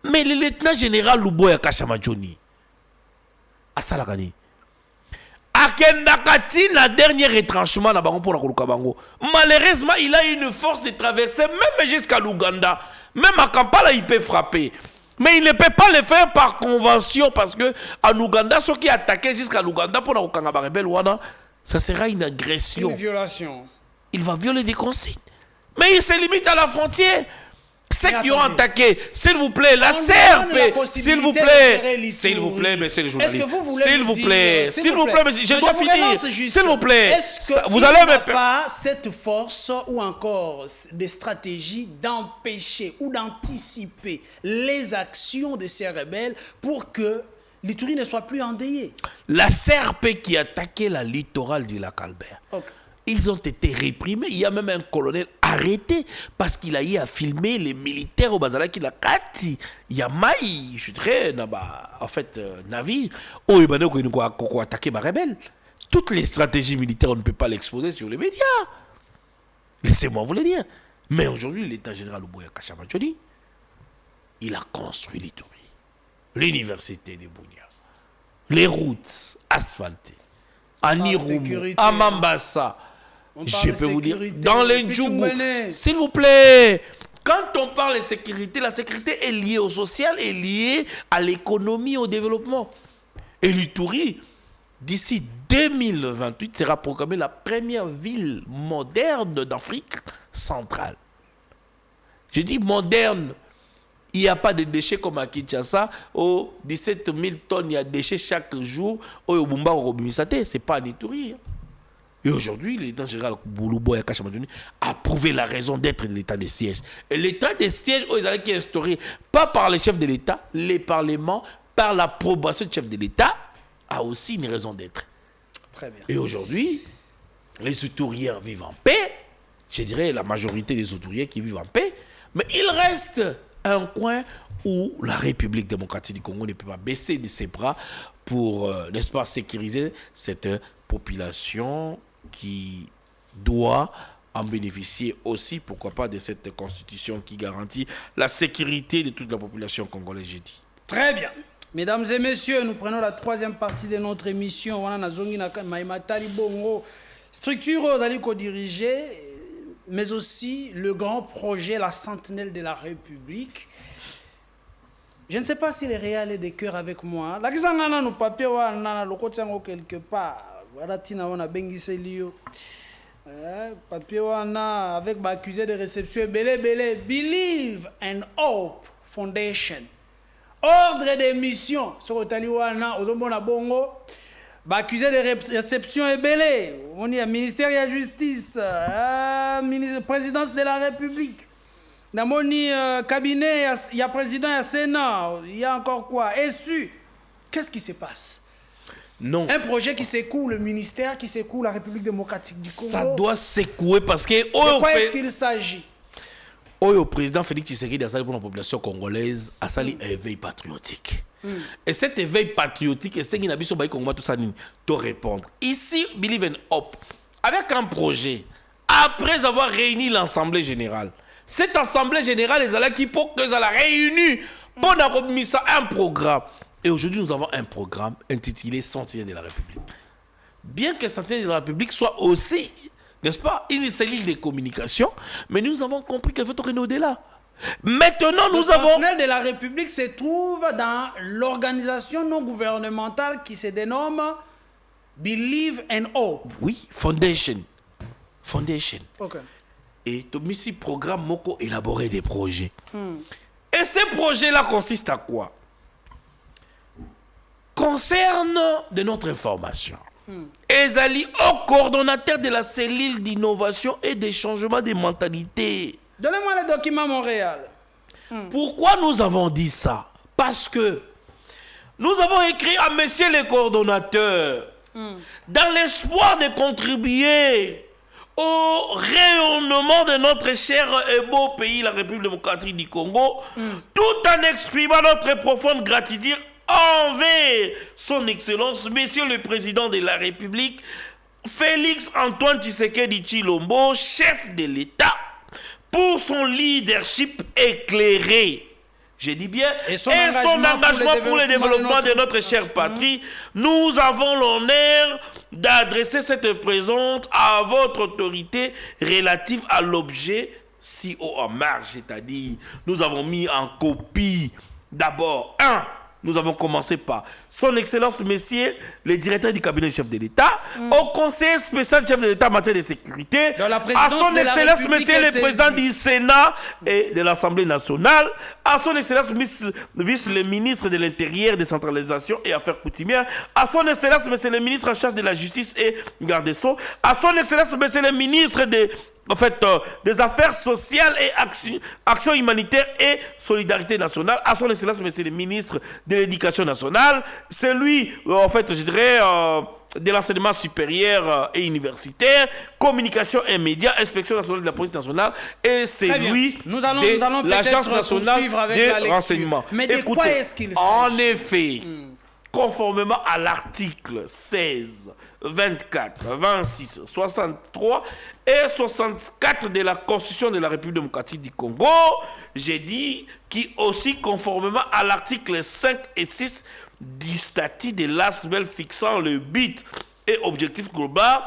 Mais le lieutenant-général Luboya Kashamajoni, asalakani, akendakati na dernier retranchement na bango pour la bango. Malheureusement, il a une force de traverser même jusqu'à l'Ouganda. Même à Kampala, il peut frapper. Mais il ne peut pas le faire par convention parce que en Ouganda, ceux qui attaquaient jusqu'à l'Ouganda pour la Kangaba rebelle, ça sera une agression. Une violation. Il va violer des consignes. Mais il se limite à la frontière. Ceux qui ont attaqué, s'il vous plaît, la CRP, s'il vous plaît, monsieur le journaliste, s'il vous plaît, je dois finir, s'il vous plaît, est-ce que vous allez me pas cette force ou encore des stratégies d'empêcher ou d'anticiper les actions de ces rebelles pour que l'Ituri ne soit plus endeuillée? La CRP qui a attaqué la littorale du lac Albert. Okay. Ils ont été réprimés. Il y a même un colonel arrêté parce qu'il a eu à filmer les militaires au Bazala qui l'a kati. Il y a maï, je dirais, en fait, navire. Oh, il va attaquer ma rebelle. Toutes les stratégies militaires, on ne peut pas l'exposer sur les médias. Laissez-moi vous le dire. Mais aujourd'hui, l'état-général Luboya Kashamajoni, il a construit l'Ituri, l'université de Bunia, les routes asphaltées, à Nirumu, à Mambasa. Je peux vous dire, dans les Ndjougou, s'il vous plaît, quand on parle de sécurité, la sécurité est liée au social, est liée à l'économie, au développement. Et l'Ituri, d'ici 2028, sera proclamée la première ville moderne d'Afrique centrale. Je dis moderne. Il n'y a pas de déchets comme à Kinshasa. 17 000 tonnes, il y a des déchets chaque jour. Au Bumba, au Robimisate, ce n'est pas en Ituri. Et aujourd'hui, l'état général Luboya Kashamajoni a prouvé la raison d'être de l'état de siège. Et l'état de siège, qui est instauré pas par les chefs de l'État, les parlements, par l'approbation du chef de l'État, a aussi une raison d'être. Très bien. Et aujourd'hui, les Ituriens vivent en paix. Je dirais la majorité des Ituriens qui vivent en paix. Mais il reste un coin où la République démocratique du Congo ne peut pas baisser de ses bras pour, n'est-ce pas, sécuriser cette population qui doit en bénéficier aussi, pourquoi pas, de cette constitution qui garantit la sécurité de toute la population congolaise, j'ai dit. Très bien. Mesdames et messieurs, nous prenons la troisième partie de notre émission. On a structure d'aller diriger, mais aussi le grand projet, la sentinelle de la République. Je ne sais pas si les réels est de cœur avec moi. La question est nos papiers, on a le côté quelque part. Voilà, tina on a bengissé lio. Papier on a avec accusé de réception belé Believe and Hope Foundation. Ordre de mission sur le taliwana au Zombona Bongo. Accusé de réception et belé. On y a ministère de la justice, présidence de la République. Dans mon cabinet, il y a président, il y a Sénat, il y a encore quoi? SU. Qu'est-ce qui se passe? Non. Un projet qui secoue le ministère, qui secoue la République démocratique du Congo. Ça doit secouer parce que... De quoi est-ce qu'il s'agit? Le président Félix Tshisekedi a sali pour la population congolaise, a sali un éveil patriotique. Et cet éveil patriotique, c'est qu'il y a tout ça doit répondre. Ici, Believe and Hope, avec un projet, après avoir réuni l'Assemblée générale, cette Assemblée générale, les qui pour que ça la réunie, pour avoir mis ça un programme. Et aujourd'hui, nous avons un programme intitulé Centenaire de la République. Bien que Centenaire de la République soit aussi, n'est-ce pas, une cellule de communication, mais nous avons compris qu'il faut tourner au-delà. Maintenant, nous avons... Le Centenaire de la République se trouve dans l'organisation non gouvernementale qui se dénomme Believe and Hope. Oui, Foundation. Ok. Et ici, programme Moko élaborer des projets. Et ces projets-là consistent à quoi? Concerne de notre information. Ezali au coordonnateur de la cellule d'innovation et de changement des mentalités. Donnez-moi le document Montréal. Pourquoi nous avons dit ça? Parce que nous avons écrit à messieurs les coordonnateurs, dans l'espoir de contribuer au rayonnement de notre cher et beau pays, la République démocratique du Congo, tout en exprimant notre profonde gratitude envers son Excellence, Monsieur le Président de la République, Félix Antoine Tshisekedi Tshilombo, chef de l'État, pour son leadership éclairé. Je dis bien, et son engagement pour le développement de notre chère patrie. Nous avons l'honneur d'adresser cette présente à votre autorité relative à l'objet ci-haut en marge, c'est-à-dire, nous avons mis en copie d'abord nous avons commencé par son Excellence, Messieurs, le directeur du cabinet chef de l'État, au conseiller spécial chef de l'État en matière de sécurité, à son Excellence, Monsieur le Président du Sénat et de l'Assemblée nationale, à son Excellence, Vice le ministre de l'Intérieur, décentralisation et affaires coutumières, à son Excellence, Monsieur le ministre en charge de la justice et garde des Sceaux, à son Excellence, Monsieur le ministre des affaires sociales et action humanitaire et solidarité nationale, à son Excellence, Monsieur le ministre de l'Éducation nationale, celui, je dirais, de l'enseignement supérieur et universitaire, communication et médias, inspection nationale de la police nationale, et c'est lui de l'Agence nationale de renseignement. Mais de quoi est-ce qu'il s'agit? En effet, conformément à l'article 16, 24, 26, 63 et 64 de la Constitution de la République démocratique du Congo, j'ai dit, qui aussi conformément à l'article 5 et 6 du statut de l'ASBEL fixant le but et objectif global,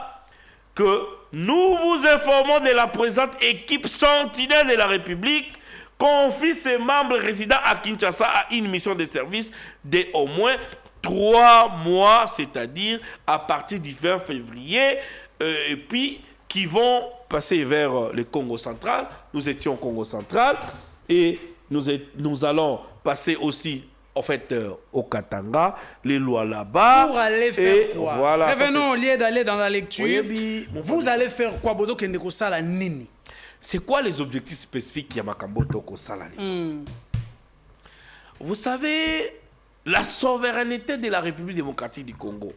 que nous vous informons de la présente équipe sentinelle de la République, confie ses membres résidant à Kinshasa à une mission de service de au moins 3 mois, c'est-à-dire à partir du 20 février, et puis qui vont passer vers le Congo central. Nous étions au Congo central et nous allons passer aussi au Katanga, les lois là-bas. Pour aller faire quoi? Voilà, revenons au lieu d'aller dans la lecture. Vous allez faire quoi? C'est quoi les objectifs spécifiques de Makambo Toko Salali? Vous savez, la souveraineté de la République démocratique du Congo.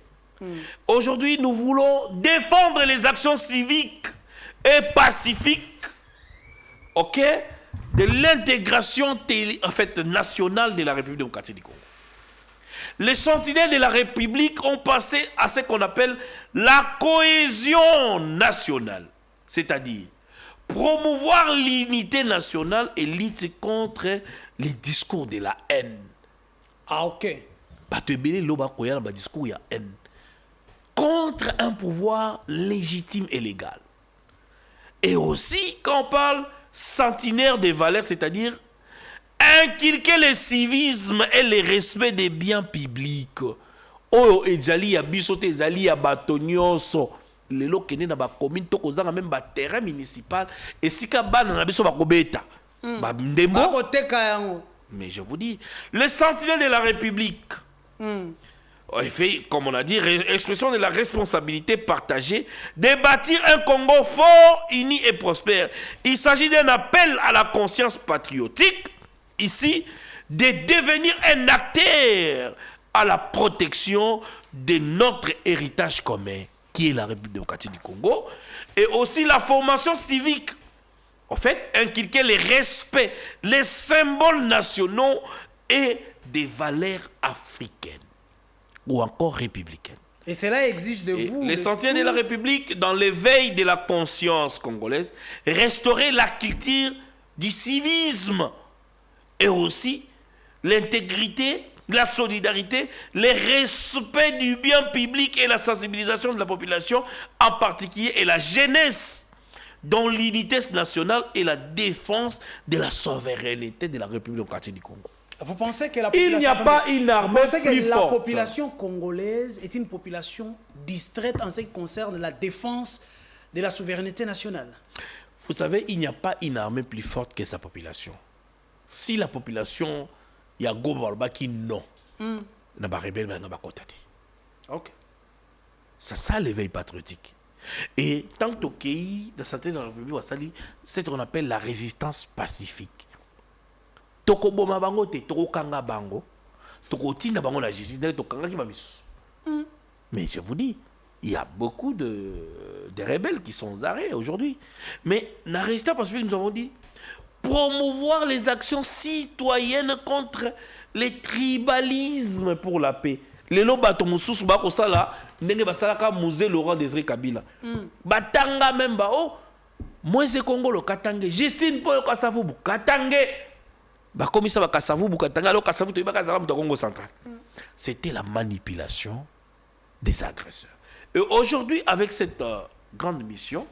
Aujourd'hui, nous voulons défendre les actions civiques et pacifiques, de l'intégration nationale de la République démocratique du Congo. Les sentinelles de la République ont passé à ce qu'on appelle la cohésion nationale, c'est-à-dire promouvoir l'unité nationale et lutter contre les discours de la haine. Ah, ok. Discours de haine. Contre un pouvoir légitime et légal. Et aussi, quand on parle centenaire des valeurs, c'est-à-dire inculquer le civisme et le respect des biens publics. Oh, ejali ya bisote, ezali ya batonyoso. Lelo kene na ba commune to kozanga même ba terrain municipal et sika bana na biso ba kobeta. Ba ndembo. Mais je vous dis, le sentinelle de la République. Fait, comme on a dit, expression de la responsabilité partagée de bâtir un Congo fort, uni et prospère. Il s'agit d'un appel à la conscience patriotique, ici, de devenir un acteur à la protection de notre héritage commun, qui est la République démocratique du Congo, et aussi la formation civique. En fait, inculquer le respect, les symboles nationaux et des valeurs africaines ou encore républicaine. Et cela exige de vous... Les sentiers de la République, dans l'éveil de la conscience congolaise, restaurer la culture du civisme et aussi l'intégrité la solidarité, le respect du bien public et la sensibilisation de la population, en particulier, et la jeunesse, dans l'unité nationale et la défense de la souveraineté de la République démocratique du Congo. Vous pensez que la population, il n'y a pas une armée plus la forte. population congolaise est une population distraite en ce qui concerne la défense de la souveraineté nationale? Vous savez, il n'y a pas une armée plus forte que sa population. Si la population, il y a Gobalba qui non, n'a pas rebelle, mais n'a pas contaté. Ok. C'est ça l'éveil patriotique. Et tant que pays dans certaines républiques, c'est ce qu'on appelle la résistance pacifique. Toko boma bango te toko kanga bango, toko tina bango la justice, toko kanga ki bamisu. Mais je vous dis, il y a beaucoup de rebelles qui sont aux arrêts aujourd'hui. Mais la résistance pacifique, nous avons dit, promouvoir les actions citoyennes contre les tribalismes pour la paix. Les lobato mususu bako sala ndenge basalaka musée Laurent Désiré Kabila. Batanga même ba oh Moïse Congo lo katange Justine Poyo Kasavubu katange bakomisa ba Kasavubu katanga lo Kasavubu to ibaka zala mu Congo central. C'était la manipulation des agresseurs. Et aujourd'hui avec cette grande mission,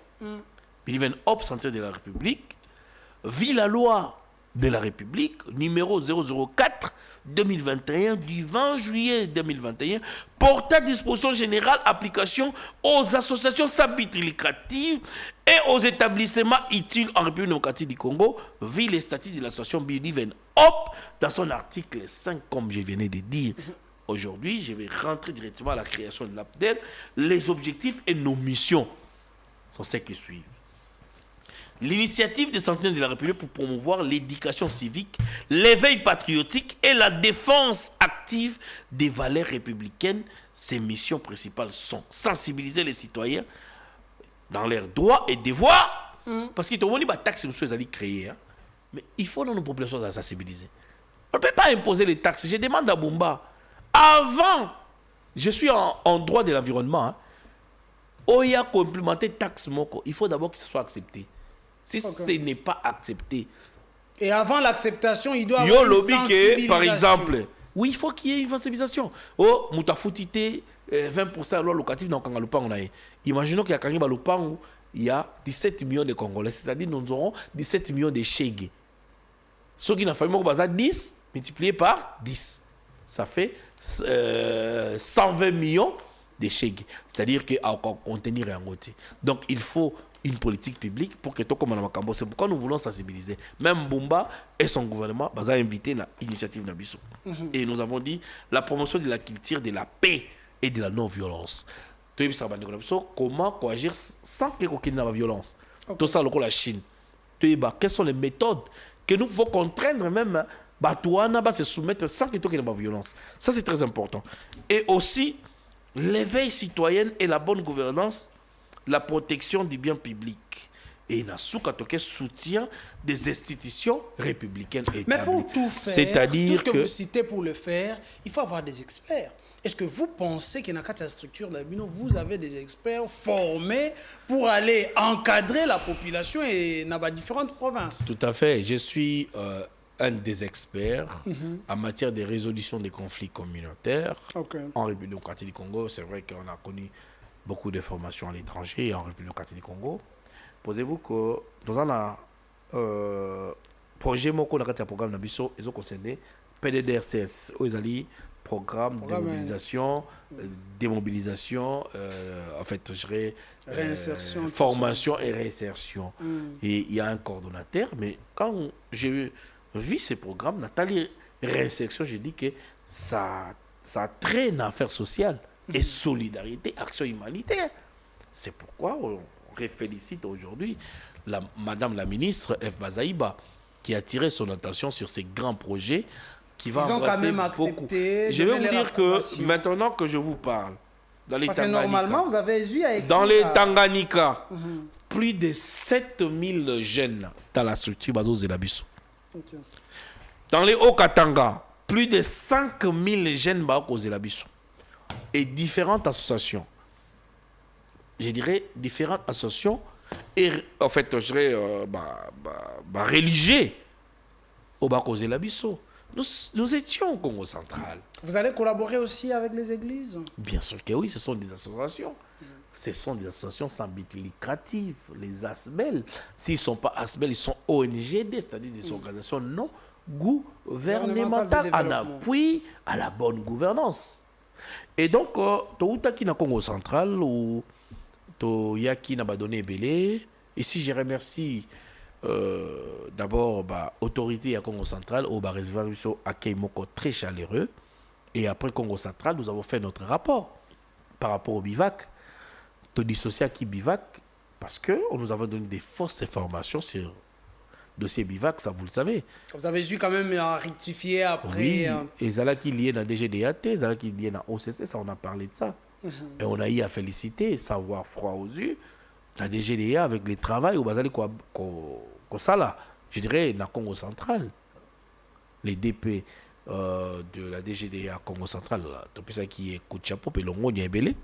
Biliven Hop Santé de la République vit la loi de la République numéro 004/2021 du 20 juillet 2021 portant disposition générale application aux associations sans but lucratif et aux établissements utiles en République démocratique du Congo, vit les statuts de l'association Biliven Hop dans son article 5 comme je venais de dire. Aujourd'hui, je vais rentrer directement à la création de l'APDEL. Les objectifs et nos missions sont celles qui suivent. L'initiative des centenaires de la République pour promouvoir l'éducation civique, l'éveil patriotique et la défense active des valeurs républicaines. Ses missions principales sont sensibiliser les citoyens dans leurs droits et devoirs. Parce qu'il y a des taxes que nous allons créer. Mais il faut dans nos populations à sensibiliser. On ne peut pas imposer les taxes. Je demande à Bumba. Avant, je suis en droit de l'environnement. Oya complémenter taxe moko. Il faut d'abord que ce soit accepté. Si ce n'est pas accepté. Et avant l'acceptation, il doit y avoir une sensibilisation. Par exemple, oui, il faut qu'il y ait une sensibilisation. Oh, moutafoutité, 20% de la loi locative dans Kangalupango. Imaginons qu'il y a Kangalupango, il y a 17 millions de Congolais. C'est-à-dire nous aurons 17 millions de Chégé. Ce qui n'a pas fait 10 multiplié par 10. Ça fait 120 millions de Chégé. C'est-à-dire qu'à contenir un côté. Donc il faut une politique publique pour que tout comme on a. C'est pourquoi nous voulons sensibiliser. Même Bumba et son gouvernement ont invité l'initiative Nabiso. Et nous avons dit la promotion de la culture de la paix et de la non-violence. Comment coagir sans qu'il y ait de violence. Tout ça, la Chine. Quelles sont les méthodes que nous pouvons contraindre même à se soumettre sans qu'il y ait de violence. Ça, c'est très important. Et aussi, l'éveil citoyen et la bonne gouvernance, la protection du bien public. Et Nasuka Toke soutient des institutions républicaines établies. Mais pour tout faire, c'est-à-dire tout ce que vous citez pour le faire, il faut avoir des experts. Est-ce que vous pensez que dans la structure d'Abino, vous avez des experts formés pour aller encadrer la population et dans les différentes provinces? Tout à fait. Je suis un des experts en matière de résolution des conflits communautaires en République démocratique du Congo. C'est vrai qu'on a connu beaucoup de formations à l'étranger en République démocratique du Congo. Posez-vous que dans un projet moko dans le programme Nabiso, ils ont concerné PDDRCS, aux alliés programme de mobilisation, démobilisation, en fait, je dirais réinsertion, formation et réinsertion. Et il y a un coordonnateur, mais quand j'ai vu ces programmes, Nathalie réinsertion, j'ai dit que ça traîne affaires sociales et solidarité, action humanitaire. C'est pourquoi on félicite aujourd'hui Madame la ministre F. Bazaïba qui a attiré son attention sur ces grands projets qui va ont quand même accepté. Je vais vous dire que maintenant que je vous parle, dans les Parce que normalement, vous avez eu à écrire. Dans les Tanganyika, plus de 7000 jeunes dans la structure Bazo Zelabiso. Dans les Haut-Katanga, plus de 5000 jeunes Bazo Zelabiso. Et différentes associations. Je dirais différentes associations et en fait je dirais religieux au Bazo Zelabiso. nous étions au Congo central. Vous allez collaborer aussi avec les églises? Bien sûr que oui, ce sont des associations. Ce sont des associations sans but lucratif, les ASBEL. S'ils ne sont pas ASBEL, ils sont ONGD, c'est-à-dire des organisations non gouvernementales en appui à la bonne gouvernance. Et donc, Toutaki na Congo central ou Toyaki na Badone Belé. Ici, je remercie d'abord l'autorité à Congo central, au réservation à Keimoko très chaleureux. Et après Congo central, nous avons fait notre rapport par rapport au bivac. De dissocier qui bivac parce que nous avons donné des fausses informations sur le dossier bivac, ça vous le savez. Vous avez dû quand même rectifier après. Oui, et ça là qui est lié dans DGDAT, ça là qui est lié dans OCC, ça on a parlé de ça. Et on a eu à féliciter, savoir froid aux yeux, la DGDA avec les travails au Bazali Kosala, je dirais dans Congo central. Les DP de la DGDA Congo central, tout ça qui est Kouchapo et Longo Niébélé.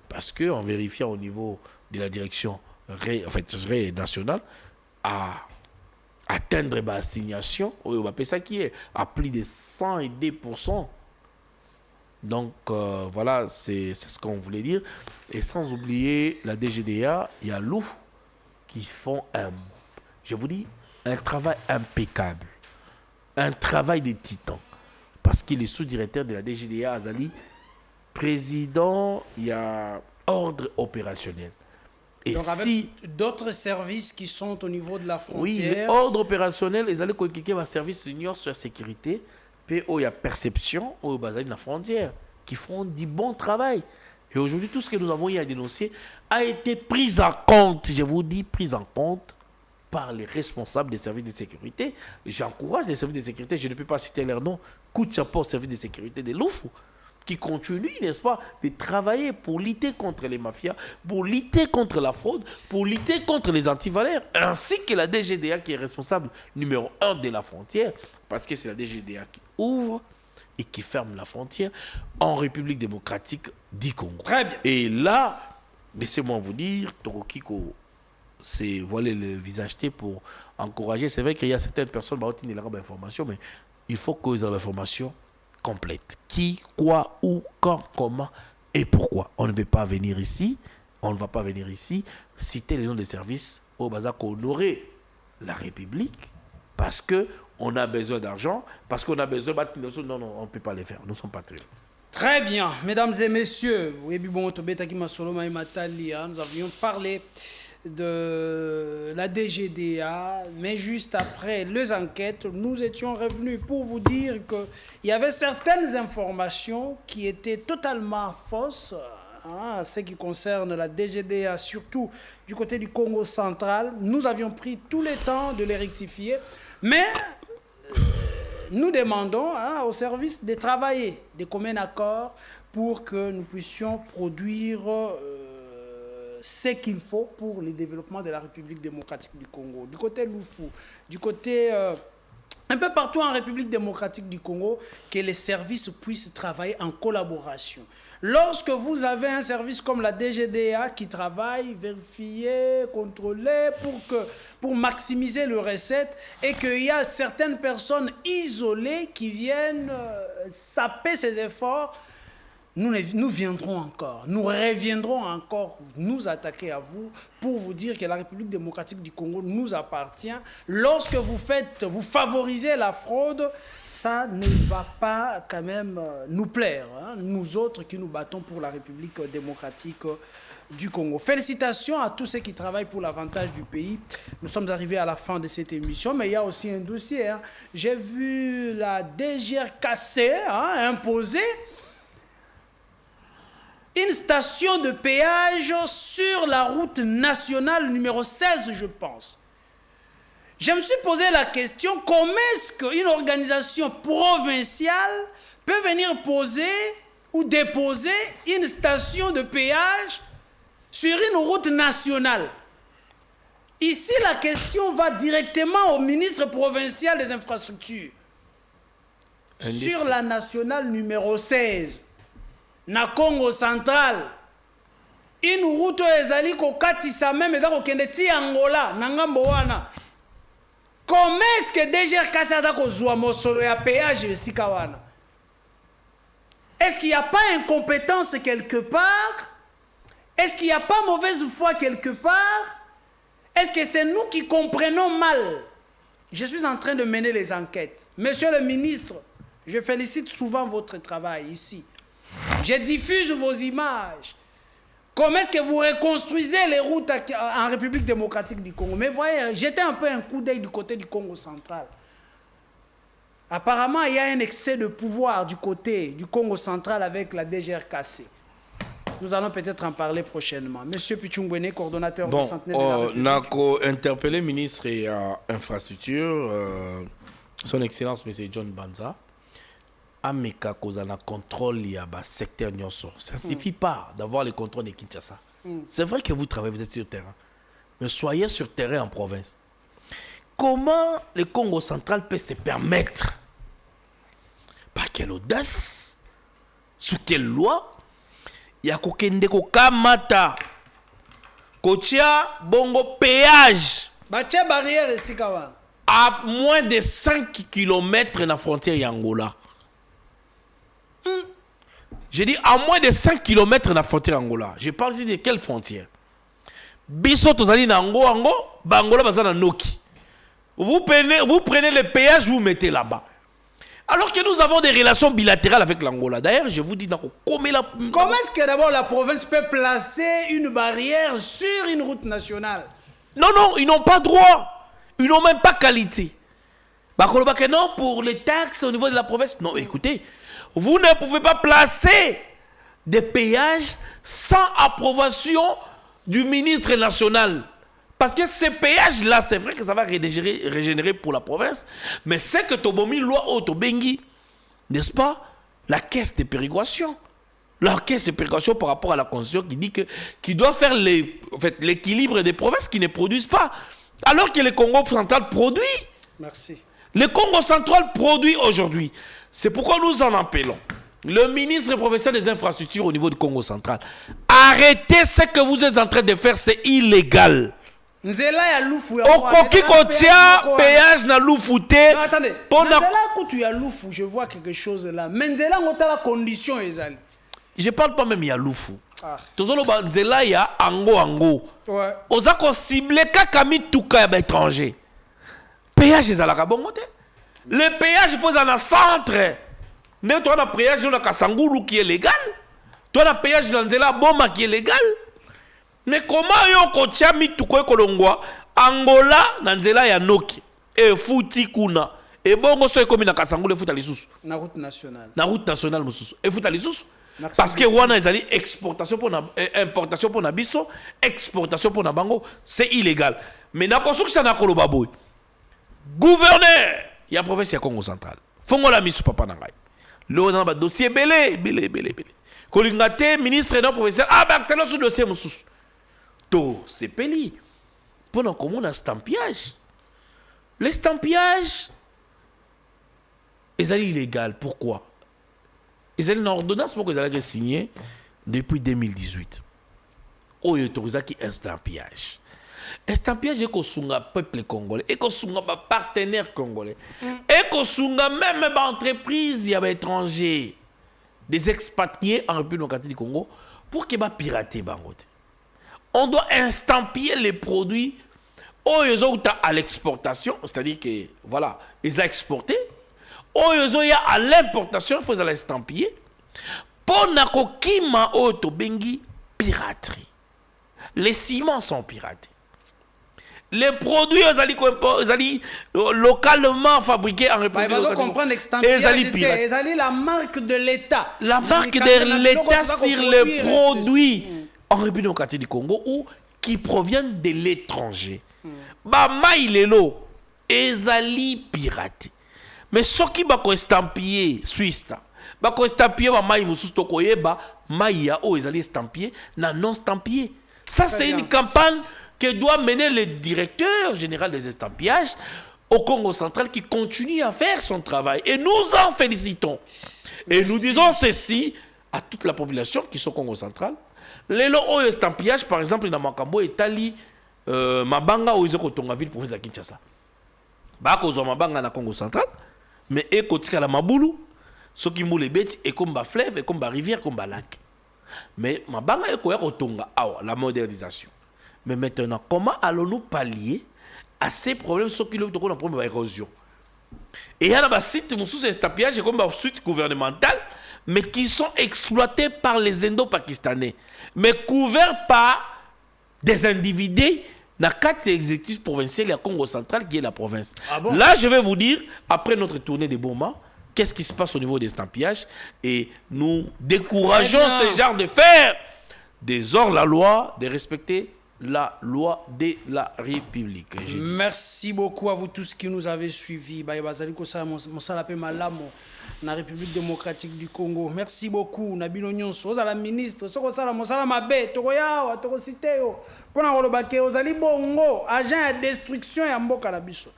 Parce qu'en vérifiant au niveau de la direction nationale, à atteindre l'assignation, on va appeler ça qui est à plus de 102%. Donc voilà, c'est ce qu'on voulait dire. Et sans oublier la DGDA, il y a l'OUF qui font un travail impeccable. Un travail de titan. Parce qu'il est sous-directeur de la DGDA, Azali, président, il y a ordre opérationnel. Et donc si d'autres services qui sont au niveau de la frontière. Oui, ordre opérationnel, ils allaient coéquiper un service junior sur la sécurité, puis il y a perception au bazar de la frontière, qui font du bon travail. Et aujourd'hui, tout ce que nous avons eu à dénoncer a été pris en compte, je vous dis, pris en compte par les responsables des services de sécurité. J'encourage les services de sécurité, je ne peux pas citer leur nom, coup de chapeau au service de sécurité de l'OUF, qui continue, n'est-ce pas, de travailler pour lutter contre les mafias, pour lutter contre la fraude, pour lutter contre les antivalaires, ainsi que la DGDA qui est responsable numéro 1 de la frontière, parce que c'est la DGDA qui ouvre et qui ferme la frontière en République démocratique du Congo. Très bien. Et là, laissez-moi vous dire, Torokiko, c'est voiler le visage pour encourager. C'est vrai qu'il y a certaines personnes qui ont l'information, mais il faut qu'ils aient l'information complète. Qui, quoi, où, quand, comment et pourquoi. On ne veut pas venir ici, on ne va pas venir ici citer les noms des services au bazar pour honorer la République parce qu'on a besoin d'argent, parce qu'on a besoin de... Non, on ne peut pas les faire. Nous sommes patriotes. Très bien, mesdames et messieurs, nous avions parlé de la DGDA, mais juste après les enquêtes, nous étions revenus pour vous dire qu'il y avait certaines informations qui étaient totalement fausses, en ce qui concerne la DGDA, surtout du côté du Congo central. Nous avions pris tout le temps de les rectifier, mais nous demandons au service de travailler de commun accord pour que nous puissions produire ce qu'il faut pour le développement de la République démocratique du Congo. Du côté Loufou, du côté un peu partout en République démocratique du Congo, que les services puissent travailler en collaboration. Lorsque vous avez un service comme la DGDA qui travaille, vérifier, contrôler pour maximiser les recettes et qu'il y a certaines personnes isolées qui viennent saper ces efforts, nous viendrons encore, nous reviendrons encore nous attaquer à vous pour vous dire que la République démocratique du Congo nous appartient. Lorsque vous favorisez la fraude, ça ne va pas quand même nous plaire, nous autres qui nous battons pour la République démocratique du Congo. Félicitations à tous ceux qui travaillent pour l'avantage du pays. Nous sommes arrivés à la fin de cette émission, mais il y a aussi un dossier. J'ai vu la DGRKC imposer une station de péage sur la route nationale numéro 16, je pense. Je me suis posé la question, comment est-ce qu'une organisation provinciale peut venir poser ou déposer une station de péage sur une route nationale? Ici, la question va directement au ministre provincial des infrastructures. Sur la nationale numéro 16. Na Congo central, une route ezali ko katisa même eza ko kende ti Angola na ngambo wana. Comment est-ce que DGR Kassada kozwa mosolo ya péage de Sikawana? Est-ce qu'il n'y a pas incompétence quelque part? Est-ce qu'il n'y a pas mauvaise foi quelque part? Est-ce que c'est nous qui comprenons mal? Je suis en train de mener les enquêtes. Monsieur le ministre, je félicite souvent votre travail ici. Je diffuse vos images. Comment est-ce que vous reconstruisez les routes en République démocratique du Congo? Mais voyez, jetez un peu un coup d'œil du côté du Congo central. Apparemment, il y a un excès de pouvoir du côté du Congo central avec la DGRKC. Nous allons peut-être en parler prochainement. Monsieur Pichungwene, coordonnateur du Centenaire de la République. Bon, interpellé ministre et infrastructure, son Excellence M. John Banza, Ameka Kozana contrôle il y a un secteur Nyonso. Ça ne suffit pas d'avoir les contrôles de Kinshasa. C'est vrai que vous travaillez, vous êtes sur le terrain. Mais soyez sur le terrain en province. Comment le Congo central peut se permettre, par quelle audace, sous quelle loi, il y a kokende kokamata kotia bongo péage batia barrière ici kawa à moins de 5 km na frontière ya Angola. J'ai dit à moins de 5 km na frontière Angola. Je parle ici de quelle frontière? Biso tozali na Ango bangola bazana noki. Vous prenez le péage, vous mettez là-bas. Alors que nous avons des relations bilatérales avec l'Angola. D'ailleurs, je vous dis, comment est-ce que d'abord la province peut placer une barrière sur une route nationale? Non, ils n'ont pas droit. Ils n'ont même pas qualité. Non, pour les taxes au niveau de la province. Non, écoutez, vous ne pouvez pas placer des péages sans approbation du ministre national. Parce que ces péages-là, c'est vrai que ça va régénérer pour la province, mais c'est que Tobomi loi Otobengi, n'est-ce pas, la caisse de péréquation. La caisse de péréquation par rapport à la constitution qui dit qu'il doit faire l'équilibre des provinces qui ne produisent pas. Alors que le Congo central produit. Merci. Le Congo central produit aujourd'hui. C'est pourquoi nous en appelons le ministre et professeur des infrastructures au niveau du Congo central. Arrêtez ce que vous êtes en train de faire, c'est illégal. Okoki kotia péage na loufouté. Attendez. Nzela kutu ya loufou, je vois quelque chose là. Mais nzela ngota la condition ezali. Je parle pas même ya loufou. Tozolo ba nzela ya ango. Ouais. Oza ko ciblé kaka mituka ya ba étranger. Péage ezalaka bongo te. Le péage il faut dans le centre. Mais toi na péage dans Kasangulu qui est légal. Toi na péage dans nzela Boma qui est légal. Mais comment yon kotia mituko kolongwa Angola na nzela ya Noki e futi kuna e bongo so ekomi na Kasangulu futa lisusu na route nationale mususu e futa lisusu parce que wana ezali exportation pour na importation pour na biso exportation pour na bango c'est illégal. Mais na construction na koloba boy gouverneur ya province ya Congo central fongola misu papa na ngai le na ba dossier belé kolingate ministre na provincial accélère sur dossier mususu. C'est peli. Pendant qu'on a un stampillage. Le stampillage est illégal. Pourquoi? Ils ont une ordonnance pour qu'ils aient signé depuis 2018. Oh, il y a autorisé un stampillage. Un stampillage est qu'on le peuple congolais, et qu'on le partenaire congolais, et qu'on même entreprise étrangers, des expatriés en République démocratique du Congo, pour qu'ils soient piratés. On doit estampiller les produits à l'exportation, c'est-à-dire que voilà, ils ont exporté. À l'importation, il faut les estampiller. Pour nakokima otobengi piraterie. Les ciments sont piratés. Les produits localement fabriqués en République dominicaine. C'est la marque de l'État. La marque de l'État sur les produits en République démocratique du Congo ou qui proviennent de l'étranger. Maïlelo, ezali piraté. Mais ce qui va estampiller Suisse, va estampiller maï mususu tokoyeba maïa o ezali estampillé na non estampillé. Ça c'est une campagne que doit mener le directeur général des estampillages au Congo central qui continue à faire son travail et nous en félicitons. Et merci. Nous disons ceci à toute la population qui sont au Congo central. Les lots estampillage, par exemple, dans Makambo, Etali, Mabanga, où ils ont Tonga ville, province de Kinshasa. bakozwa mabanga na Congo central mais ekotika la mabulu soki mbula ebeti ekomba fleuve ekomba rivière ekomba lac mais mabanga ekoya kotonga awa la modernisation mais maintenant comment allons-nous pallier à ces problèmes soki le toko na problème d'érosion et il y a des sites sous estampillage comme des sites gouvernementaux mais qui sont exploités par les Indo-Pakistanais mais couverts par des individus dans 4 exécutifs provinciaux à Congo central qui est la province. Ah bon? Là, je vais vous dire, après notre tournée de Boma, qu'est-ce qui se passe au niveau des estampages et nous décourageons ce genre de faire des hors la loi, de respecter la loi de la République. Merci beaucoup à vous tous qui nous avez suivis. La République démocratique du Congo. Merci beaucoup. Nabino Nyonso, la ministre, soko sala mosala mabe, toko yawa, toko siteo. Pona kolobake ozali bongo, agent de destruction ya mboka na biso.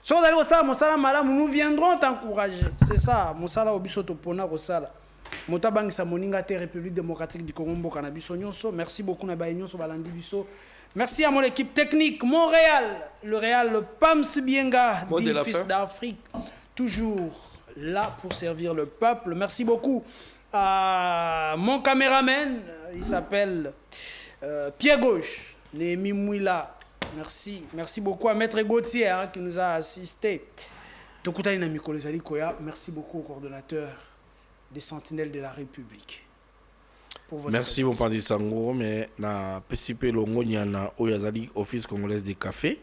Soko zali osala mosala malamu, nous viendrons t'encourager. C'est ça, mosala obiso to pona kosala. Motabangisa moninga te République démocratique du Congo mboka na biso Nyonso. Merci beaucoup na baye Nyonso balandi biso. Merci à mon équipe technique Montréal, le Real Pams Bienga, fils d'Afrique. Toujours là pour servir le peuple. Merci beaucoup à mon caméraman, il s'appelle Pied Gauche, Némi Mouila. Merci. Merci beaucoup à Maître Gauthier hein, qui nous a assisté. Merci beaucoup au coordonnateur des Sentinelles de la République. Merci mon pandi Sango, mais na PCP Longo Nyana Oyazali Office congolaise des cafés,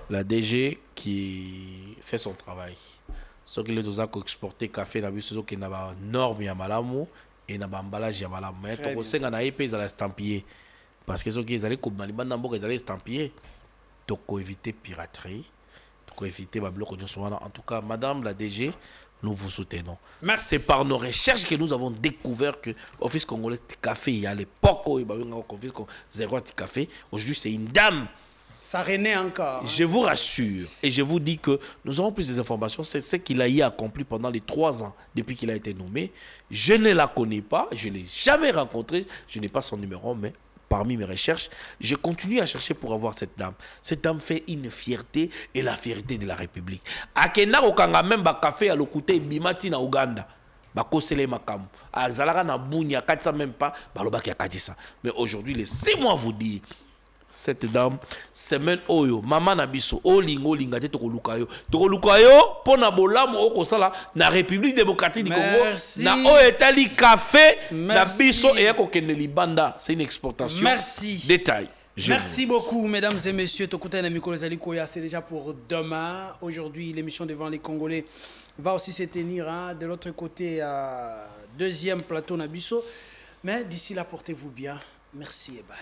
la DG qui fait son travail. Ce qui les a exporté café na biso qui na ba norme ya malamu et na ba emballage ya malamu. Mais to ko senga na épée za la estampiller parce que ceux qui allaient comme bali banda mboka allaient estampiller. To ko éviter piraterie, to ko éviter ba bloc en tout cas madame la DG, nous vous soutenons. C'est par nos recherches que nous avons découvert que l'Office congolais de café, à l'époque où il y avait un office zéro de café, aujourd'hui c'est une dame. Ça renaît encore. Hein. Je vous rassure et je vous dis que nous avons plus d'informations. C'est ce qu'il a y accompli pendant les 3 ans depuis qu'il a été nommé. Je ne la connais pas, je ne l'ai jamais rencontrée, je n'ai pas son numéro, mais parmi mes recherches, je continue à chercher pour avoir cette dame. Cette dame fait une fierté et la fierté de la République. Akena okanga même ba café à l'okute bimati na Uganda. Ba kosele makamu. Azalaka na bunya katisa même pas balobaki akadisa. Mais aujourd'hui, laissez-moi vous dire cette dame semaine oyo mama na biso olingo lingate tokolukayo pona bolamu okosala na République démocratique du Congo na etali café na biso et kokende libanda c'est une exportation. Merci. Détail. Merci beaucoup mesdames et messieurs Tokuta na Mikolo Zalikoya, c'est déjà pour demain. Aujourd'hui l'émission devant les Congolais va aussi se tenir hein, de l'autre côté à deuxième plateau na biso. Mais d'ici là portez-vous bien. Merci et bye.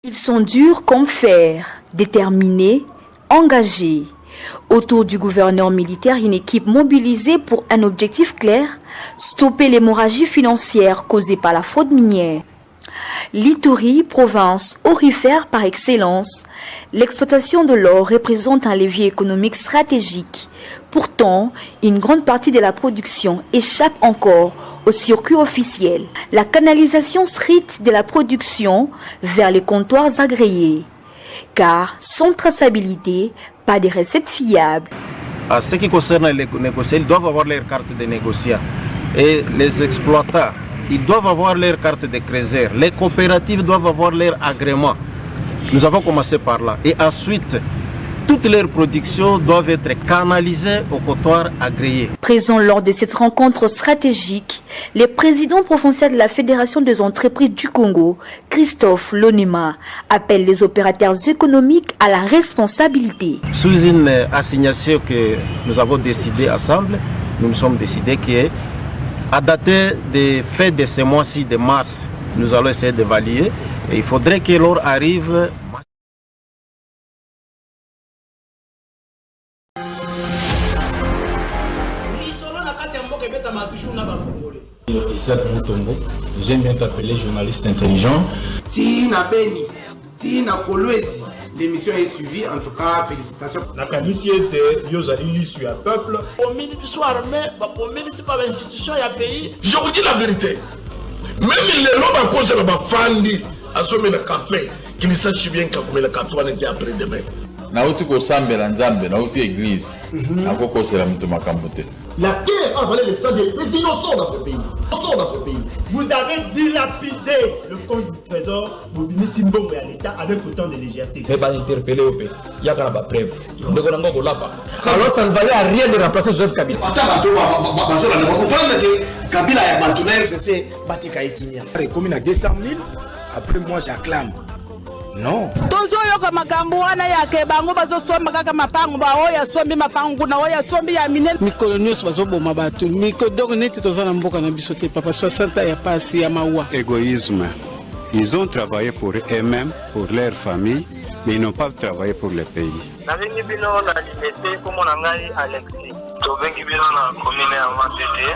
Ils sont durs comme fer, déterminés, engagés. Autour du gouverneur militaire, une équipe mobilisée pour un objectif clair, stopper l'hémorragie financière causée par la fraude minière. L'Ituri, province aurifère par excellence, l'exploitation de l'or représente un levier économique stratégique. Pourtant, une grande partie de la production échappe encore au circuit officiel. La canalisation stricte de la production vers les comptoirs agréés. Car sans traçabilité, pas de recettes fiables. En ce qui concerne les négociants, ils doivent avoir leur carte de négociant. Et les exploitants, ils doivent avoir leur carte de creuser. Les coopératives doivent avoir leur agrément. Nous avons commencé par là. Et ensuite, toutes leurs productions doivent être canalisées au comptoir agréé. Présent lors de cette rencontre stratégique, le président provincial de la Fédération des entreprises du Congo, Christophe Lonema, appelle les opérateurs économiques à la responsabilité. Sous une assignation que nous avons décidé ensemble, nous nous sommes décidés qu'à dater des fêtes de ce mois-ci de mars, nous allons essayer d'évaluer. Et il faudrait que l'or arrive. J'aime bien t'appeler journaliste intelligent. Tina Beni, Tina Kolwezi, l'émission est suivie, en tout cas, félicitations. La caniciété, Yozali l'issue à peuple. Au ministre soit armé, au ministre pas l'institution et à pays. Je vous dis la vérité. Même les lobes à cause de la fandi, à ce le café, qui ne sache bien qu'à le café on était après demain. Nauti ko sambe la nzambe, nauti église. Akoko c'est la mito makambote. La terre a volé le sang des innocents dans ce pays. Vous avez dilapidé le compte du trésor Bobini Simbongo et à l'État avec autant de légèreté. Mais pas interpellé au pays. Il y a pas preuve. Alors ça ne valait à rien de remplacer Joseph Kabila. Kabila a battu c'est Batika Etimia. Commune à 200 000, après moi j'acclame. Non. Tozo yoka makambo wana yake bango bazosomba kaka mapango ba oya sombi mapango na oya sombi ya minene mikolo nyonso bazoboma bato mikodoko neti toza na mboka na biso te papa 60 ya pasi ya mawa. Égoïsme. Ils ont travaillé pour eux-mêmes, pour leur famille, mais ils n'ont pas travaillé pour le pays. Navengi bino na limete komo na ngai Alexis. Tovengi bino na commune ya Matete.